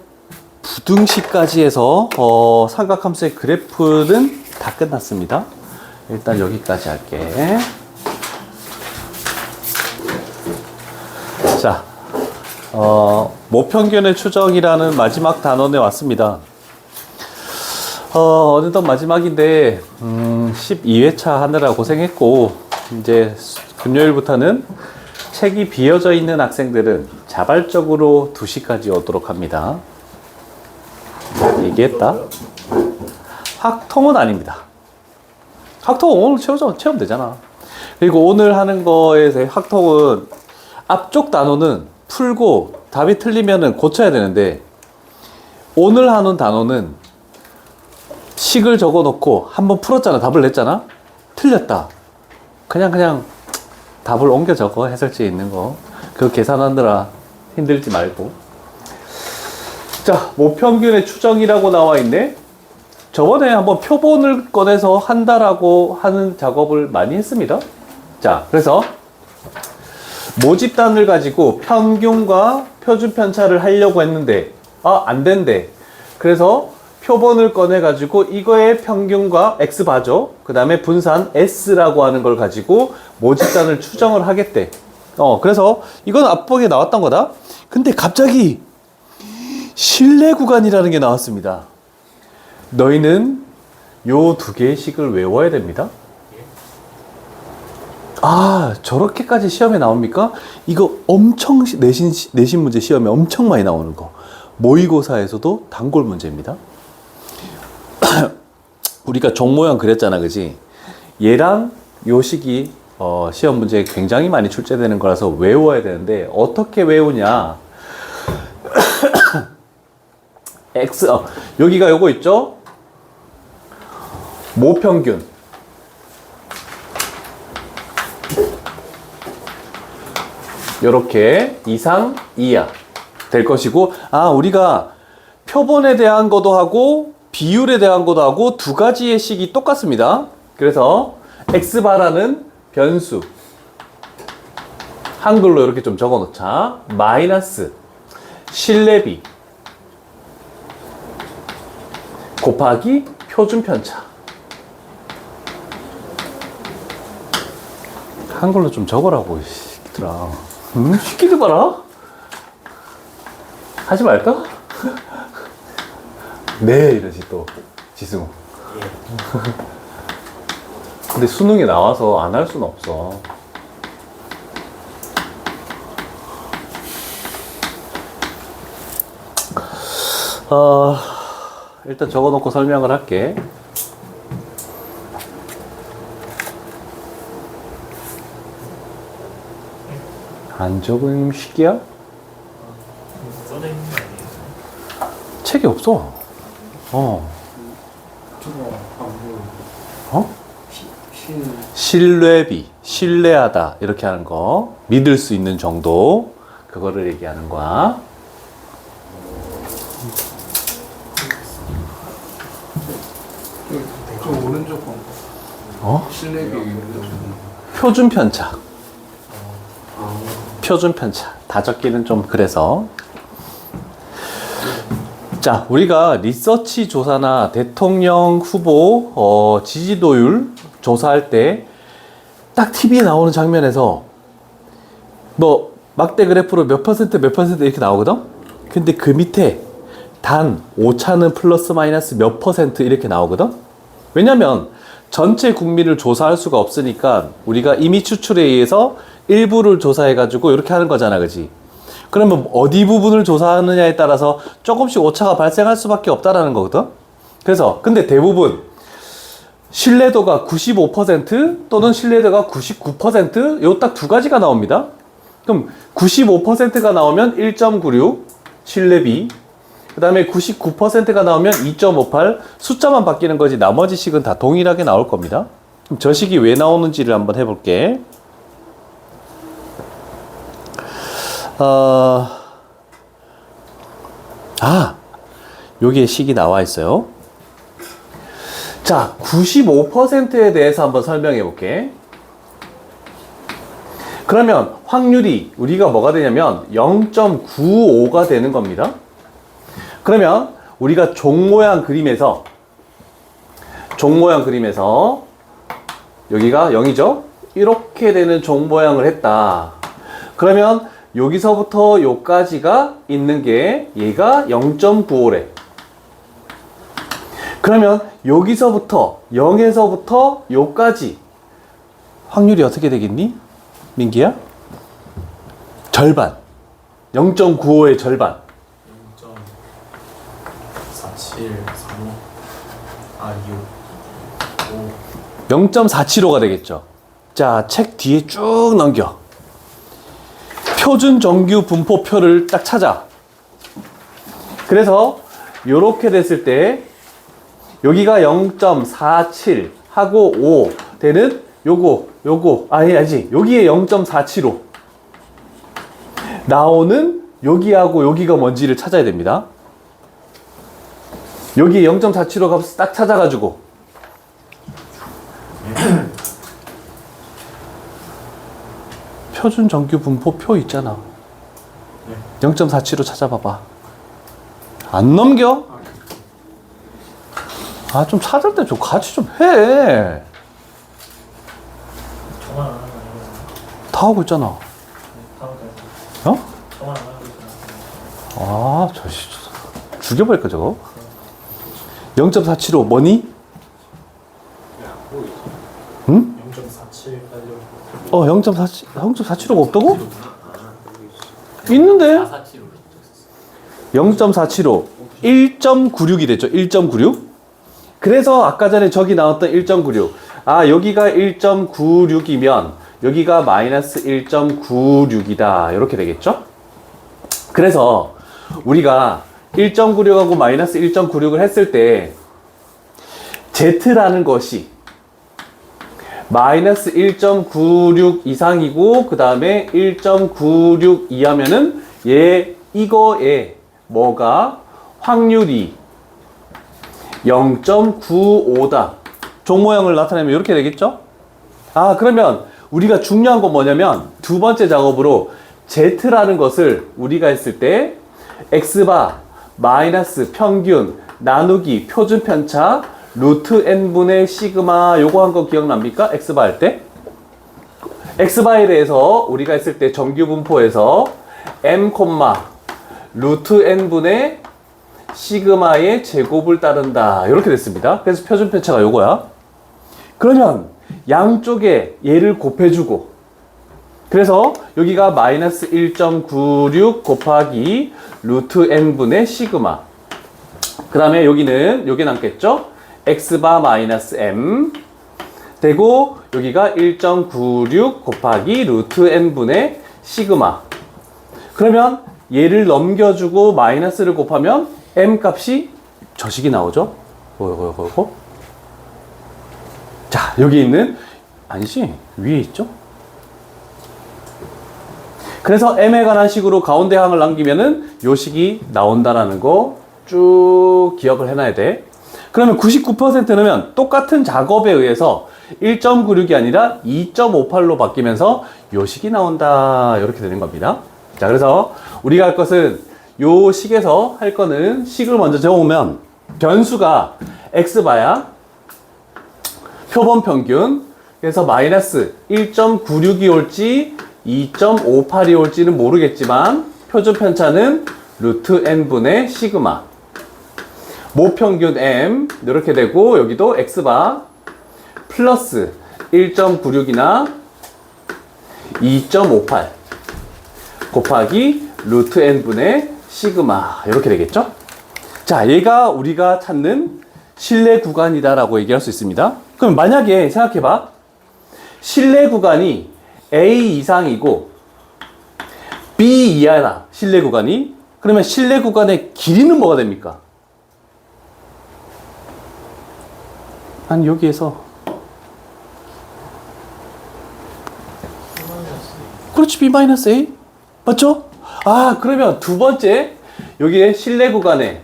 부등식까지 해서 삼각함수의 그래프는 다 끝났습니다. 일단 여기까지 할게. 자, 모평균의 추정이라는 마지막 단원에 왔습니다. 어느덧 마지막인데 12회차 하느라 고생했고, 이제 금요일부터는 책이 비어져 있는 학생들은 자발적으로 2시까지 오도록 합니다. 얘기했다. 학통은 아닙니다. 학통은 오늘 체험 되잖아. 그리고 오늘 하는 거에서 학통은 앞쪽 단어는 풀고 답이 틀리면은 고쳐야 되는데, 오늘 하는 단어는 식을 적어 놓고 한번 풀었잖아. 답을 냈잖아. 틀렸다. 그냥 답을 옮겨 적어. 해설지에 있는 거. 그거 계산하느라 힘들지 말고. 자, 모평균의 추정이라고 나와 있네. 저번에 한번 표본을 꺼내서 한다라고 하는 작업을 많이 했습니다. 자, 그래서 모집단을 가지고 평균과 표준 편차를 하려고 했는데 안 된대. 그래서 표본을 꺼내 가지고 이거의 평균과 x바죠. 그 다음에 분산 s라고 하는 걸 가지고 모집단을 추정을 하겠대. 그래서 이건 앞쪽에 나왔던 거다. 근데 갑자기 실내 구간이라는 게 나왔습니다. 너희는 요 2개의 식을 외워야 됩니다. 아, 저렇게까지 시험에 나옵니까? 이거 엄청 내신 문제 시험에 엄청 많이 나오는 거. 모의고사에서도 단골 문제입니다. 우리가 종 모양 그렸잖아, 그지? 얘랑 요 식이 시험 문제에 굉장히 많이 출제되는 거라서 외워야 되는데, 어떻게 외우냐? 여기가 요거 있죠? 모평균. 요렇게 이상 이하 될 것이고, 우리가 표본에 대한 것도 하고 비율에 대한 것도 하고 2가지의 식이 똑같습니다. 그래서 x바라는 변수, 한글로 이렇게 좀 적어 놓자. 마이너스 실내비 곱하기 표준 편차. 한글로 좀 적으라고, 이 새끼들아. 새끼들 봐라. 하지 말까? 네, 이러지 또 지승우. 근데 수능에 나와서 안 할 수는 없어. 일단 적어놓고 설명을 할게. 안 적으면 쉽게야? 써져 있는 거 아니에요? 책이 없어. 저거 어? 신뢰비, 신뢰하다 이렇게 하는 거, 믿을 수 있는 정도, 그거를 얘기하는 거야. 저 오른쪽 건 실내비 표준 편차. 표준 편차. 다 적기는 좀 그래서. 자, 우리가 리서치 조사나 대통령 후보 지지도율 조사할 때 딱 TV에 나오는 장면에서 뭐 막대 그래프로 몇 퍼센트 몇 퍼센트 이렇게 나오거든? 근데 그 밑에 단 오차는 플러스 마이너스 몇 퍼센트 이렇게 나오거든? 왜냐면 전체 국민을 조사할 수가 없으니까 우리가 임의 추출에 의해서 일부를 조사해가지고 이렇게 하는 거잖아, 그지? 그러면 어디 부분을 조사하느냐에 따라서 조금씩 오차가 발생할 수밖에 없다라는 거거든? 그래서 근데 대부분 신뢰도가 95% 또는 신뢰도가 99% 요 딱 두 가지가 나옵니다. 그럼 95%가 나오면 1.96 신뢰비, 그 다음에 99%가 나오면 2.58, 숫자만 바뀌는 거지 나머지 식은 다 동일하게 나올 겁니다. 그럼 저 식이 왜 나오는지를 한번 해볼게. 여기에 식이 나와 있어요. 자, 95%에 대해서 한번 설명해 볼게. 그러면 확률이 우리가 뭐가 되냐면 0.95가 되는 겁니다. 그러면 우리가 종 모양 그림에서 여기가 0이죠? 이렇게 되는 종 모양을 했다. 그러면 여기서부터 요까지가 있는 게 얘가 0.95래. 그러면 여기서부터 0에서부터 요까지 확률이 어떻게 되겠니? 민기야? 절반. 0.95의 절반. 0.4735 6 0.475가 되겠죠. 자, 책 뒤에 쭉 넘겨. 표준 정규 분포표를 딱 찾아. 그래서 요렇게 됐을 때 여기가 0.47 하고 5 되는 요거 아니지 여기에 0.475 나오는 여기하고 여기가 뭔지를 찾아야 됩니다. 여기에 0.475 값을 딱 찾아가지고 표준 정규 분포표 있잖아. 0.475 찾아봐봐. 안 넘겨? 좀 찾을 때 좀 같이 좀 해. 정말 안 하는 다 하고 있잖아. 어? 정말 안 하고 있잖아. 저씨 죽여버릴까 저거? 0.475 뭐니? 응? 0.47까지 0.475가 없다고? 있는데? 0.475 1.96이 됐죠. 1.96. 그래서 아까 전에 저기 나왔던 1.96 여기가 1.96이면 여기가 마이너스 1.96이다 이렇게 되겠죠. 그래서 우리가 1.96하고 마이너스 1.96을 했을 때 Z라는 것이 마이너스 1.96 이상이고 그 다음에 1.96 이하면은 이거에 뭐가 확률이 0.95다. 종 모양을 나타내면 이렇게 되겠죠? 그러면 우리가 중요한 건 뭐냐면 두 번째 작업으로 Z라는 것을 우리가 했을 때 X바 마이너스 평균 나누기 표준 편차 루트 n분의 시그마 요거 한 거 기억납니까? X바 할 때 X바에 대해서 우리가 했을 때 정규 분포에서 m, 루트 n분의 시그마의 제곱을 따른다 이렇게 됐습니다. 그래서 표준 편차가 요거야. 그러면 양쪽에 얘를 곱해주고 그래서 여기가 마이너스 1.96 곱하기 루트 n분의 시그마 그 다음에 여기는 요게 남겠죠? x바 마이너스 m 되고 여기가 1.96 곱하기 루트 n분의 시그마. 그러면 얘를 넘겨주고 마이너스를 곱하면 m 값이 저 식이 나오죠? 요거. 자, 여기 있는, 아니지, 위에 있죠? 그래서 m에 관한 식으로 가운데 항을 남기면은 요 식이 나온다라는 거 쭉 기억을 해놔야 돼. 그러면 99% 넣으면 똑같은 작업에 의해서 1.96이 아니라 2.58로 바뀌면서 요 식이 나온다. 이렇게 되는 겁니다. 자, 그래서 우리가 할 것은 요 식에서 할 거는 식을 먼저 적어오면 변수가 x바야 표본 평균, 그래서 마이너스 1.96이 올지 2.58이 올지는 모르겠지만 표준 편차는 루트 n분의 시그마, 모평균 m 이렇게 되고 여기도 x바 플러스 1.96이나 2.58 곱하기 루트 n분의 시그마 이렇게 되겠죠? 자, 얘가 우리가 찾는 실내 구간이다라고 얘기할 수 있습니다. 그럼 만약에 생각해봐. 실내 구간이 A 이상이고 B 이하다. 실내 구간이. 그러면 실내 구간의 길이는 뭐가 됩니까? 한 여기에서 그렇지, B-A 맞죠? 아, 그러면 두 번째 여기에 실내 구간의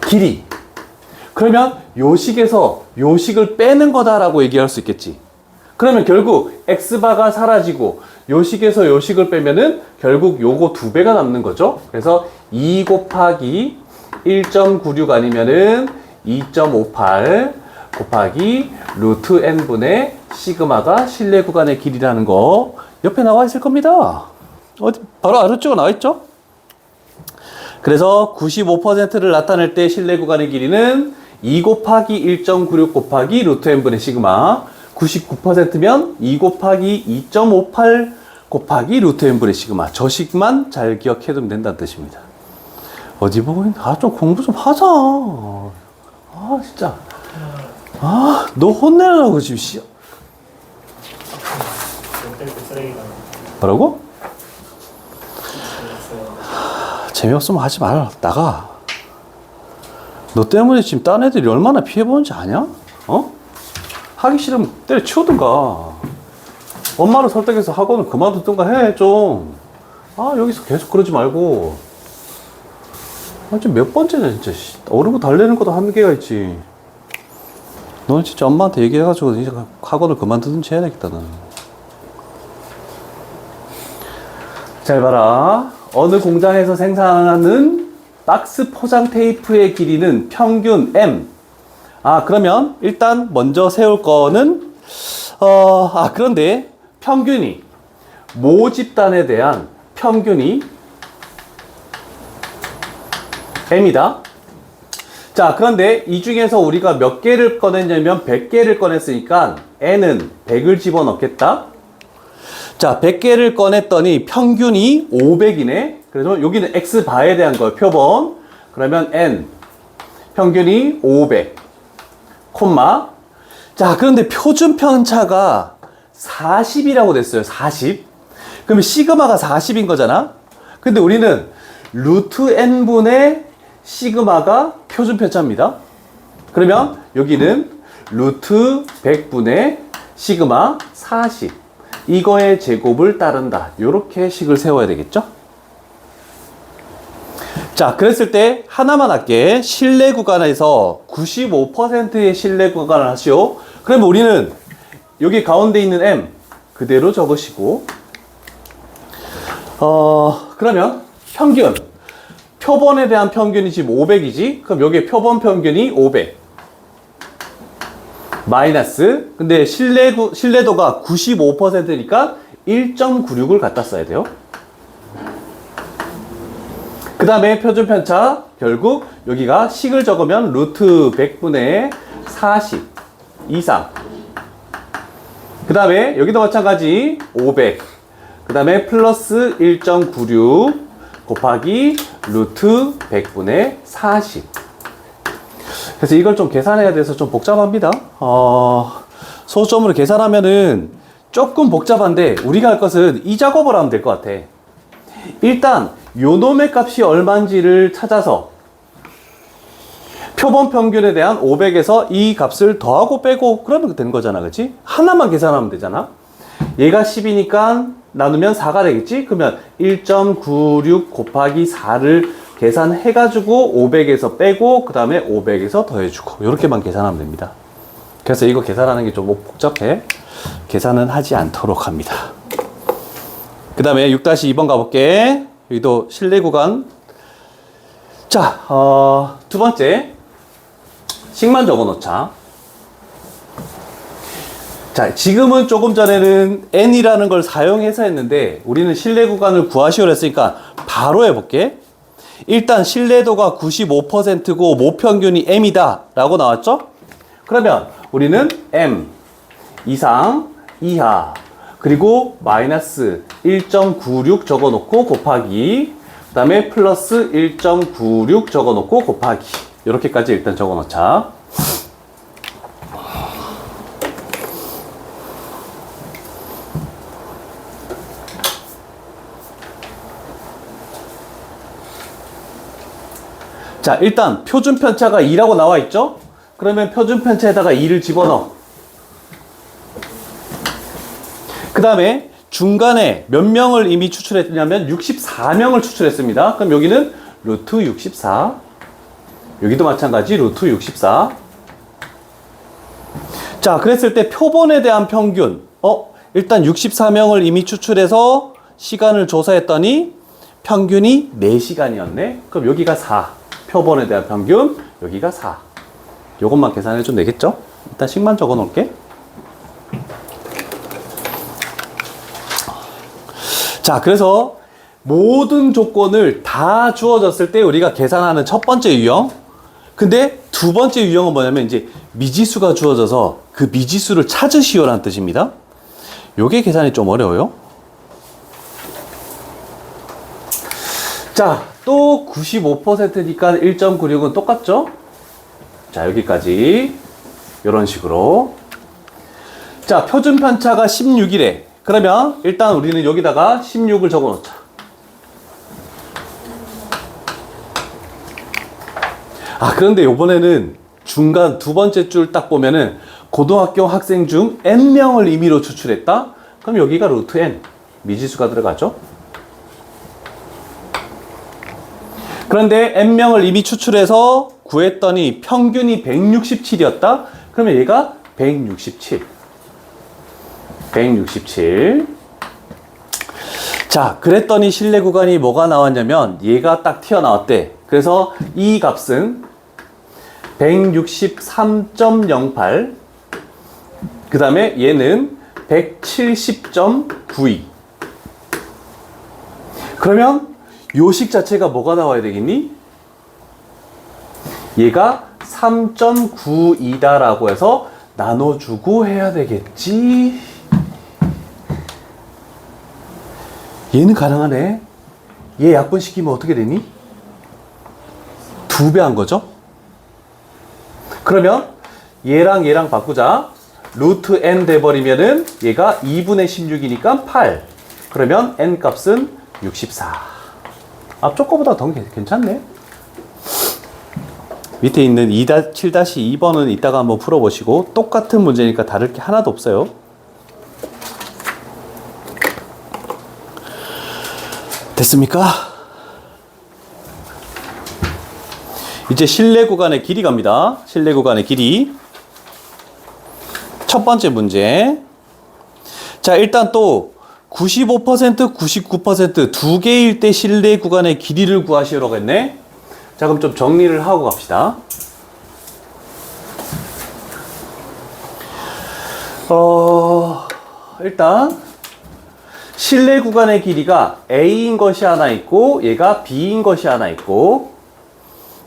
길이. 그러면 요식에서 요식을 빼는 거다라고 얘기할 수 있겠지. 그러면 결국 x바가 사라지고 요식에서 요식을 빼면은 결국 요거 2배가 남는 거죠. 그래서 2 곱하기 1.96 아니면은 2.58 곱하기 루트 n분의 시그마가 실내 구간의 길이라는 거 옆에 나와 있을 겁니다. 어디 바로 아래쪽에 나와 있죠? 그래서 95%를 나타낼 때 실내 구간의 길이는 2 곱하기 1.96 곱하기 루트 n분의 시그마, 99%면 2 곱하기 2.58 곱하기 루트 n분의 시그마. 저 식만 잘 기억해두면 된다는 뜻입니다. 어디 보고 있나? 아, 좀 공부 좀 하자. 아, 진짜. 아, 너 혼내려고 지금 뭐라고? 재미없으면 하지 말아. 나가. 너 때문에 지금 딴 애들이 얼마나 피해보는지 아냐? 어? 하기 싫으면 때려치우든가. 엄마를 설득해서 학원을 그만두든가 해, 좀. 아, 여기서 계속 그러지 말고. 아, 지금 몇 번째냐, 진짜. 어르고 달래는 것도 한계가 있지. 너는 진짜 엄마한테 얘기해가지고 이제 학원을 그만두든지 해야 되겠다, 너는. 잘 봐라. 어느 공장에서 생산하는 박스 포장 테이프의 길이는 평균 M. 아, 그러면 일단 먼저 세울 거는, 그런데 평균이, 모집단에 대한 평균이 M이다. 자, 그런데 이 중에서 우리가 몇 개를 꺼냈냐면 100개를 꺼냈으니까 N은 100을 집어넣겠다. 자, 100개를 꺼냈더니 평균이 500이네. 그래서 여기는 X바에 대한 거예요, 표본. 그러면 N, 평균이 500, 콤마. 자, 그런데 표준 편차가 40이라고 됐어요, 40. 그러면 시그마가 40인 거잖아? 근데 우리는 루트 N분의 시그마가 표준 편차입니다. 그러면 여기는 루트 100분의 시그마 40. 이거의 제곱을 따른다. 이렇게 식을 세워야 되겠죠? 자, 그랬을 때 하나만 할게. 실내 구간에서 95%의 실내 구간을 하시오. 그러면 우리는 여기 가운데 있는 M 그대로 적으시고, 그러면 평균, 표본에 대한 평균이 지금 500이지? 그럼 여기에 표본 평균이 500 마이너스, 근데 신뢰도가 95%니까 1.96을 갖다 써야 돼요. 그 다음에 표준 편차, 결국 여기가 식을 적으면 루트 100분의 40 이상. 그 다음에 여기도 마찬가지 500. 그 그 다음에 플러스 1.96 곱하기 루트 100분의 40. 그래서 이걸 좀 계산해야 돼서 좀 복잡합니다. 소수점으로 계산하면은 조금 복잡한데 우리가 할 것은 이 작업을 하면 될 것 같아. 일단 요 놈의 값이 얼마인지를 찾아서 표본 평균에 대한 500에서 이 값을 더하고 빼고 그러면 되는 거잖아. 그치? 하나만 계산하면 되잖아. 얘가 10이니까 나누면 4가 되겠지? 그러면 1.96 곱하기 4를 계산해가지고 500에서 빼고 그 다음에 500에서 더해주고 이렇게만 계산하면 됩니다. 그래서 이거 계산하는 게 좀 복잡해. 계산은 하지 않도록 합니다. 그 다음에 6-2번 가볼게. 여기도 실내 구간. 자, 두 번째. 식만 적어 놓자. 자, 지금은 조금 전에는 n이라는 걸 사용해서 했는데 우리는 실내 구간을 구하시오로 했으니까 바로 해볼게. 일단 신뢰도가 95%고 모평균이 m이다 라고 나왔죠? 그러면 우리는 m 이상 이하 그리고 마이너스 1.96 적어놓고 곱하기 그 다음에 플러스 1.96 적어놓고 곱하기 이렇게까지 일단 적어놓자. 자, 일단 표준 편차가 2라고 나와 있죠? 그러면 표준 편차에다가 2를 집어넣어. 그 다음에 중간에 몇 명을 이미 추출했냐면 64명을 추출했습니다. 그럼 여기는 루트 64. 여기도 마찬가지 루트 64. 자, 그랬을 때 표본에 대한 평균. 일단 64명을 이미 추출해서 시간을 조사했더니 평균이 4시간이었네. 그럼 여기가 4. 표본에 대한 평균, 여기가 4. 요것만 계산해주면 되겠죠? 일단 식만 적어 놓을게. 자, 그래서 모든 조건을 다 주어졌을 때 우리가 계산하는 첫 번째 유형. 근데 두 번째 유형은 뭐냐면 이제 미지수가 주어져서 그 미지수를 찾으시오라는 뜻입니다. 요게 계산이 좀 어려워요. 자, 또 95%니까 1.96은 똑같죠? 자, 여기까지 이런 식으로. 자, 표준 편차가 16이래. 그러면 일단 우리는 여기다가 16을 적어 놓자. 그런데 이번에는 중간 두 번째 줄 딱 보면은 고등학교 학생 중 n명을 임의로 추출했다? 그럼 여기가 루트 n 미지수가 들어가죠? 그런데 n명을 이미 추출해서 구했더니 평균이 167이었다? 그러면 얘가 167. 자, 그랬더니 신뢰 구간이 뭐가 나왔냐면 얘가 딱 튀어나왔대. 그래서 이 값은 163.08. 그 다음에 얘는 170.92. 그러면 요식 자체가 뭐가 나와야 되겠니? 얘가 3.92다라고 해서 나눠주고 해야 되겠지. 얘는 가능하네. 얘 약분시키면 어떻게 되니? 2배 한 거죠? 그러면 얘랑 얘랑 바꾸자. 루트 n 돼버리면은 얘가 2분의 16이니까 8. 그러면 n 값은 64. 앞쪽 거보다 더 괜찮네. 밑에 있는 7-2번은 이따가 한번 풀어보시고 똑같은 문제니까 다를 게 하나도 없어요. 됐습니까? 이제 실내 구간의 길이 갑니다. 실내 구간의 길이. 첫 번째 문제. 자, 일단 또 95%, 99% 두 개일 때 실내 구간의 길이를 구하시라고 했네. 자, 그럼 좀 정리를 하고 갑시다. 일단 실내 구간의 길이가 A인 것이 하나 있고 얘가 B인 것이 하나 있고,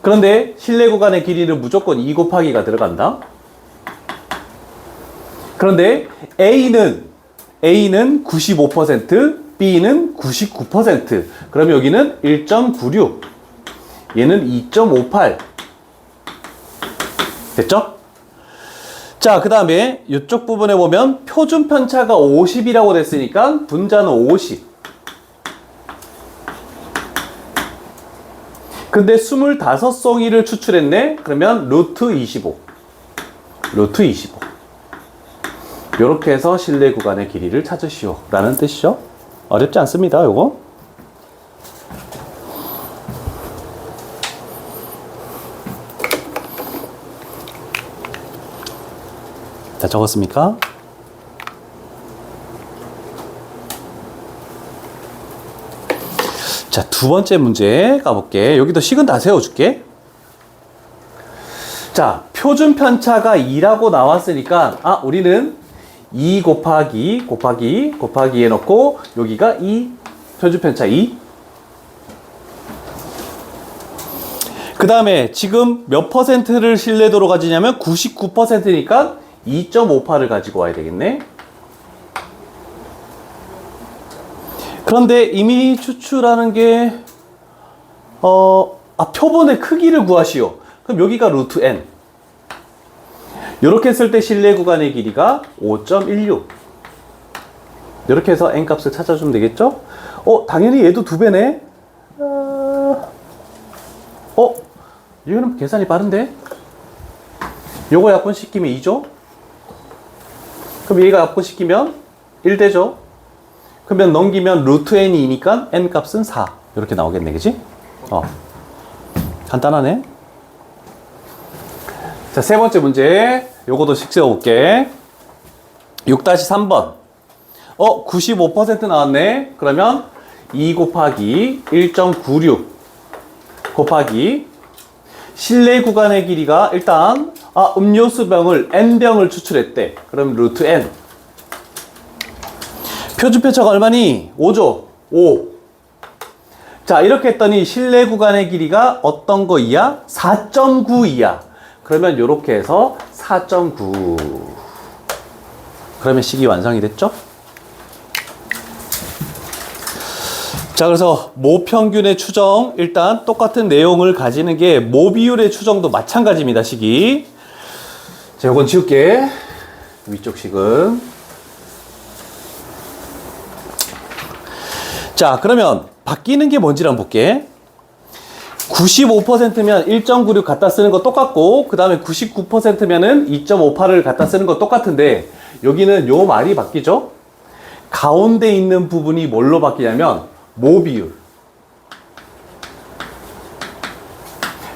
그런데 실내 구간의 길이는 무조건 2 곱하기가 들어간다. 그런데 A는 95%, B는 99%. 그러면 여기는 1.96. 얘는 2.58. 됐죠? 자, 그 다음에 이쪽 부분에 보면 표준 편차가 50이라고 됐으니까 분자는 50. 근데 25송이를 추출했네? 그러면 루트 25. 루트 25. 요렇게 해서 실내 구간의 길이를 찾으시오. 라는 뜻이죠. 어렵지 않습니다, 요거. 자, 적었습니까? 자, 두 번째 문제 가볼게. 여기도 식은 다 세워줄게. 자, 표준 편차가 2라고 나왔으니까, 우리는 2 곱하기 해놓고, 여기가 2, 표준 편차 2. 그 다음에 지금 몇 퍼센트를 신뢰도로 가지냐면 99%니까 2.58을 가지고 와야 되겠네. 그런데 이미 추출하는 게 표본의 크기를 구하시오. 그럼 여기가 루트 n. 이렇게 했을 때 실내 구간의 길이가 5.16. 이렇게 해서 n 값을 찾아주면 되겠죠? 당연히 얘도 2배네. 이거는 계산이 빠른데? 요거 약분시키면 2죠? 그럼 얘가 약분시키면 1 되죠? 그러면 넘기면 루트 n이니까 n 값은 4. 이렇게 나오겠네, 그지? 간단하네. 자, 세 번째 문제. 요거도 식 세워볼게. 6-3번. 95% 나왔네. 그러면 2 곱하기 1.96 곱하기 실내 구간의 길이가 일단 음료수병을 n병을 추출했대. 그럼 루트 n. 표준 편차가 얼마니? 5죠. 5. 자, 이렇게 했더니 실내 구간의 길이가 어떤 거 이하? 4.9 이하. 그러면 이렇게 해서 4.9. 그러면 식이 완성이 됐죠? 자, 그래서 모평균의 추정, 일단 똑같은 내용을 가지는 게 모비율의 추정도 마찬가지입니다, 식이. 자, 요건 지울게. 위쪽 식은. 자, 그러면 바뀌는 게 뭔지를 한번 볼게. 95%면 1.96 갖다 쓰는 거 똑같고, 그 다음에 99%면은 2.58을 갖다 쓰는 거 똑같은데, 여기는 요 말이 바뀌죠? 가운데 있는 부분이 뭘로 바뀌냐면, 모비율.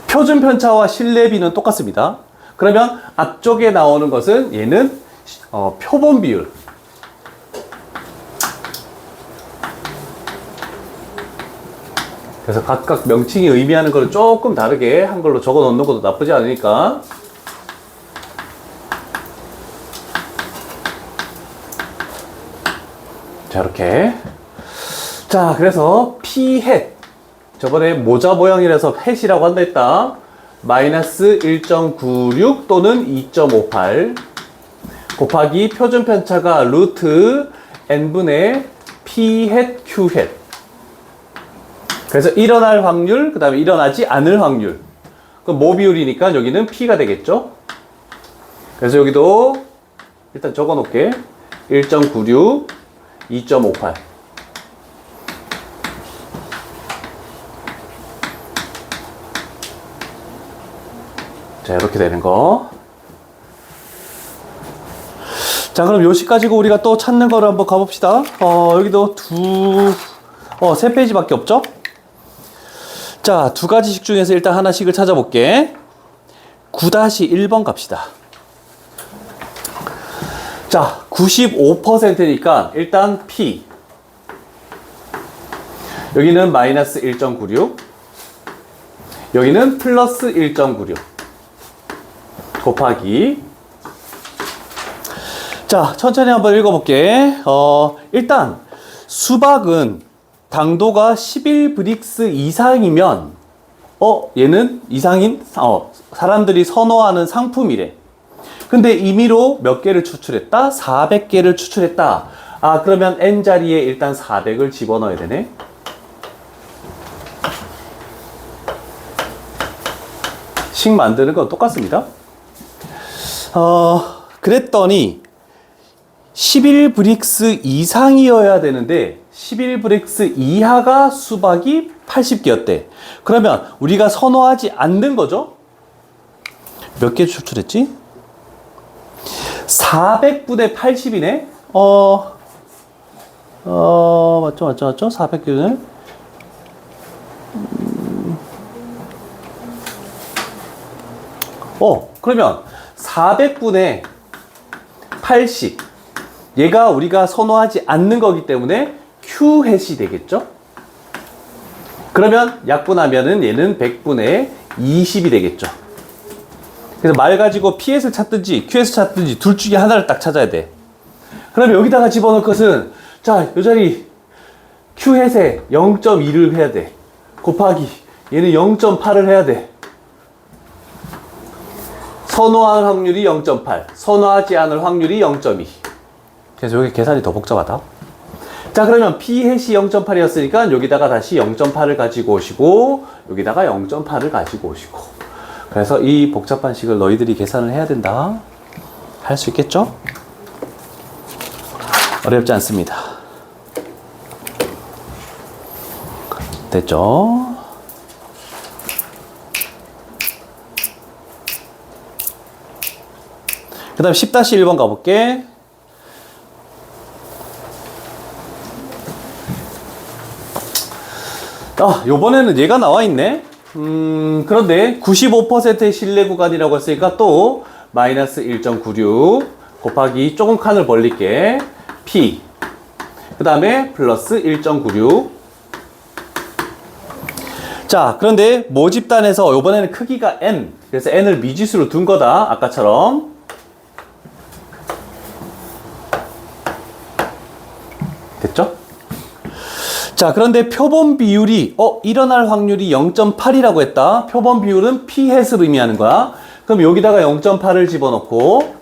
표준 편차와 실내비는 똑같습니다. 그러면 앞쪽에 나오는 것은 얘는 표본 비율. 그래서 각각 명칭이 의미하는 걸 조금 다르게 한글로 적어 놓는 것도 나쁘지 않으니까. 자, 이렇게. 자, 그래서 P 햇. 저번에 모자 모양이라서 햇이라고 한다 했다. 마이너스 1.96 또는 2.58 곱하기 표준 편차가 루트 n분의 P 햇 Q 햇. 그래서 일어날 확률, 그 다음에 일어나지 않을 확률. 그럼 모비율이니까 여기는 P가 되겠죠? 그래서 여기도 일단 적어 놓을게. 1.96, 2.58. 자, 이렇게 되는 거. 자, 그럼 요식 가지고 우리가 또 찾는 거를 한번 가봅시다. 여기도 세 페이지밖에 없죠? 자, 두 가지식 중에서 일단 하나씩을 찾아볼게. 9-1번 갑시다. 자, 95%니까 일단 P. 여기는 마이너스 1.96. 여기는 플러스 1.96. 곱하기. 자, 천천히 한번 읽어볼게. 일단 수박은 당도가 11브릭스 이상이면 얘는 이상인 사람들이 선호하는 상품이래. 근데 임의로 몇 개를 추출했다? 400개를 추출했다. 아, 그러면 n 자리에 일단 400을 집어넣어야 되네. 식 만드는 건 똑같습니다. 그랬더니 11브릭스 이상이어야 되는데 11브릭스 이하가 수박이 80개였대. 그러면 우리가 선호하지 않는 거죠? 몇 개 추출했지? 400분의 80이네? 맞죠? 400개는? 그러면 400분의 80. 얘가 우리가 선호하지 않는 거기 때문에 Q 햇이 되겠죠? 그러면 약분하면은 얘는 100분의 20이 되겠죠. 그래서 말 가지고 P햇을 찾든지 Q햇을 찾든지 둘 중에 하나를 딱 찾아야 돼. 그러면 여기다가 집어넣을 것은, 자, 요 자리 Q햇에 0.2를 해야 돼. 곱하기 얘는 0.8을 해야 돼. 선호할 확률이 0.8, 선호하지 않을 확률이 0.2. 그래서 여기 계산이 더 복잡하다. 자, 그러면 P햇이 0.8이었으니까 여기다가 다시 0.8을 가지고 오시고 여기다가 0.8을 가지고 오시고. 그래서 이 복잡한 식을 너희들이 계산을 해야 된다. 할 수 있겠죠? 어렵지 않습니다. 됐죠? 그 다음 10-1번 가볼게. 요번에는 얘가 나와 있네. 그런데 95%의 신뢰 구간이라고 했으니까 또 마이너스 1.96 곱하기 조금 칸을 벌릴게. P. 그 다음에 플러스 1.96. 자, 그런데 모집단에서 요번에는 크기가 n. 그래서 n을 미지수로 둔 거다. 아까처럼. 됐죠? 자, 그런데 표본 비율이 일어날 확률이 0.8이라고 했다. 표본 비율은 P햇을 의미하는 거야. 그럼 여기다가 0.8을 집어넣고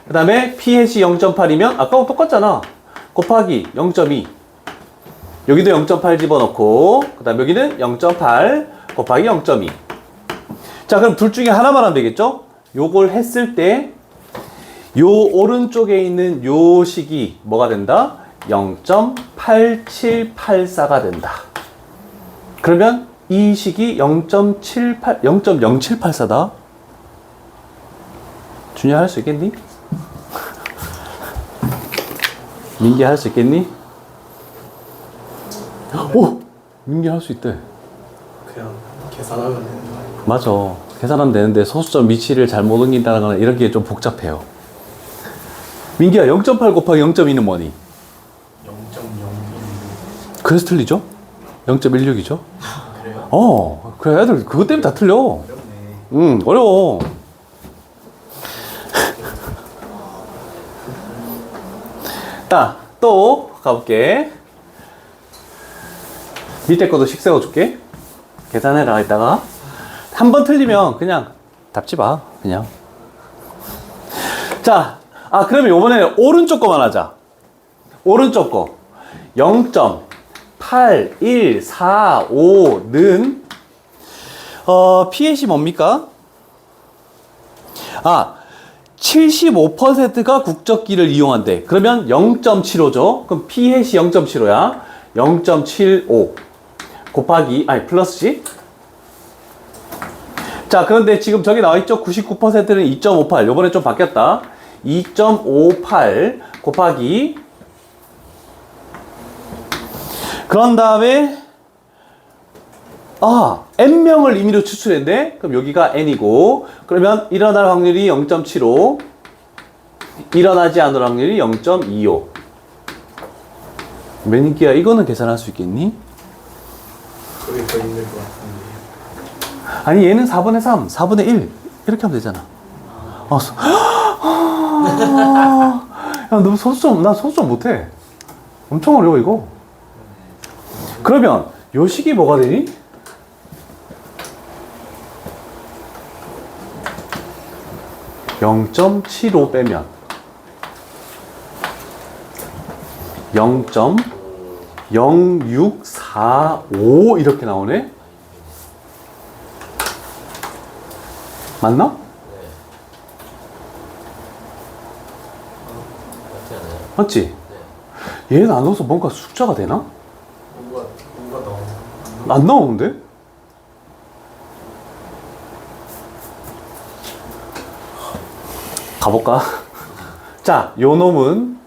그 다음에 P햇이 0.8이면 아까와 똑같잖아. 곱하기 0.2 여기도 0.8 집어넣고 그 다음 여기는 0.8 곱하기 0.2. 자, 그럼 둘 중에 하나만 하면 되겠죠? 요걸 했을 때 요 오른쪽에 있는 요 식이 뭐가 된다? 0.8784가 된다. 그러면 이 식이 0.0784다. 준이야, 할 수 있겠니? 민기 할 수 있겠니? 오! 민기 할 수 있대. 그냥 계산하면 되는 거예요. 맞아. 계산하면 되는데 소수점 위치를 잘못 옮긴다거나 이런 게 좀 복잡해요. 민기야, 0.8 곱하기 0.2는 뭐니? 0.01. 그래서 틀리죠? 0.16이죠? 그래요? 그래, 애들 그것 때문에 다 틀려. 어렵네. 어려워. 또 가볼게. 밑에 것도 식 세워줄게. 계산해라. 이따가 한 번 틀리면 그냥 답지 마. 그냥. 자, 그러면 이번에는 오른쪽 거만 하자. 오른쪽 거 0.8145는 P햇이 뭡니까? 75%가 국적기를 이용한대. 그러면 0.75죠. 그럼 P햇이 0.75야. 0.75 곱하기 플러스지. 자, 그런데 지금 저기 나와 있죠. 99%는 2.58. 요번에 좀 바뀌었다. 2.58 곱하기 그런 다음에 n명을 임의로 추출했네. 그럼 여기가 n이고 그러면 일어날 확률이 0.75 일어나지 않을 확률이 0.25. 매니기야, 이거는 계산할 수 있겠니? 그게 더 힘들 것 같은데. 아니, 얘는 4분의 3, 4분의 1 이렇게 하면 되잖아. 야, 너 나 소수점 못해. 엄청 어려워 이거. 그러면 요 식이 뭐가 되니? (0.75) 빼면 0.0645 이렇게 나오네? 맞나? 네. 맞지 않아요? 맞지? 네. 얘 나눠서 뭔가 숫자가 되나? 뭔가 너무 안 나오는데? 가볼까? 자, 요 놈은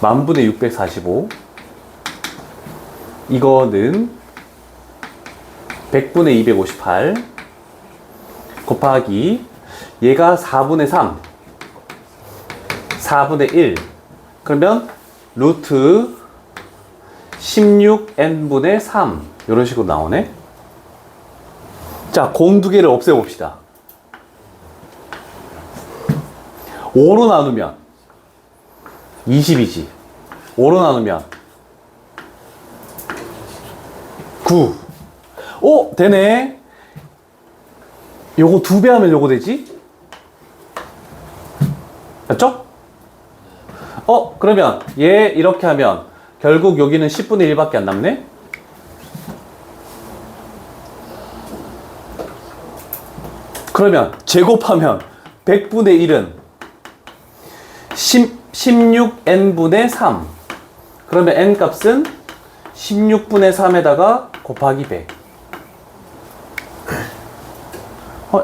10,000분의 645. 이거는 100분의 258 곱하기 얘가 4분의 3 4분의 1 그러면 루트 16n분의 3 이런 식으로 나오네. 자, 공 두 개를 없애봅시다. 5로 나누면 20이지. 5로 나누면 9. 오, 되네. 요거 2배 하면 요거 되지? 맞죠? 그러면 얘 이렇게 하면 결국 여기는 10분의 1밖에 안 남네? 그러면 제곱하면 100분의 1은 16n분의 3. 그러면 n 값은 16분의 3에다가 곱하기 100.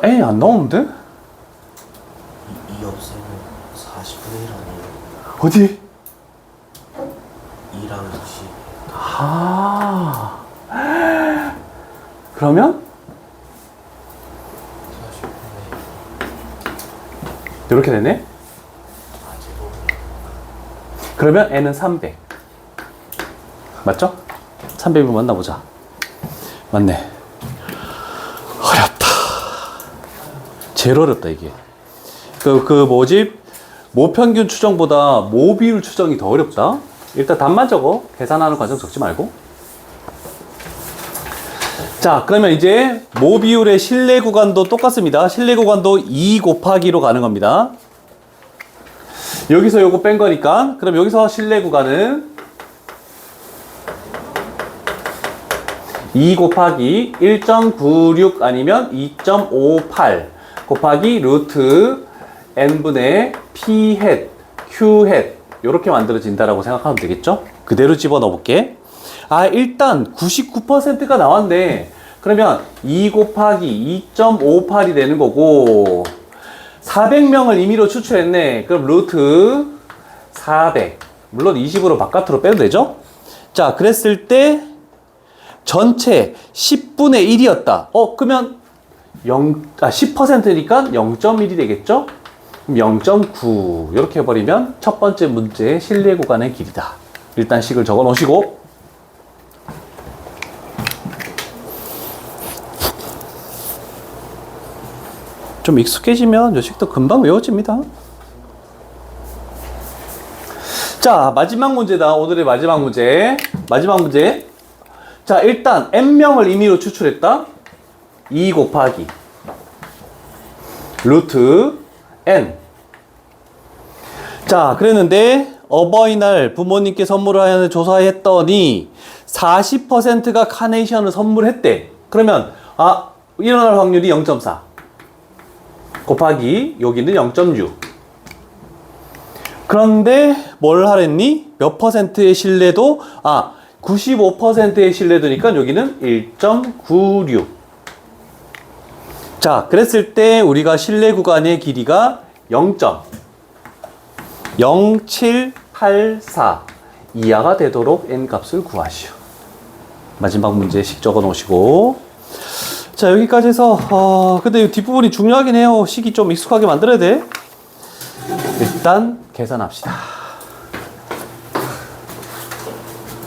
n이 안 나오는데? 2 없애면 40분의 1 아니에요? 어디? 2랑 20. 아. 그러면 40분의 이렇게 되네? 제곱. 그러면 n은 300. 맞죠? 300이면 맞나 보자. 맞네. 어렵다. 제일 어렵다, 이게. 모평균 추정보다 모비율 추정이 더 어렵다. 일단 답만 적어. 계산하는 과정 적지 말고. 자, 그러면 이제 모비율의 실내 구간도 똑같습니다. 실내 구간도 2 곱하기로 가는 겁니다. 여기서 요거 뺀 거니까, 그럼 여기서 실내 구간은 2 곱하기 1.96 아니면 2.58 곱하기 루트 n분의 p 햇, q 햇 이렇게 만들어진다라고 생각하면 되겠죠? 그대로 집어넣어 볼게. 일단 99%가 나왔네. 그러면 2 곱하기 2.58이 되는 거고 400명을 임의로 추출했네. 그럼 루트 400 물론 20으로 바깥으로 빼도 되죠? 자, 그랬을 때 전체 10분의 1이었다. 그러면 10%니까 0.1이 되겠죠? 그럼 0.9 이렇게 해버리면 첫 번째 문제의 실내 구간의 길이다. 일단 식을 적어 놓으시고 좀 익숙해지면 요 식도 금방 외워집니다. 자, 마지막 문제다. 오늘의 마지막 문제. 자, 일단 n명을 임의로 추출했다. 2 곱하기 루트 n. 자, 그랬는데 어버이날 부모님께 선물을 하여 조사했더니 40%가 카네이션을 선물했대. 그러면 일어날 확률이 0.4 곱하기 여기는 0.6. 그런데 뭘 하랬니? 몇 퍼센트의 신뢰도? 95%의 신뢰도니까 여기는 1.96. 자, 그랬을 때 우리가 신뢰 구간의 길이가 0.0784 이하가 되도록 n 값을 구하시오. 마지막 문제식 적어 놓으시고. 자, 여기까지 해서 근데 이 뒷부분이 중요하긴 해요. 식이 좀 익숙하게 만들어야 돼. 일단 계산합시다.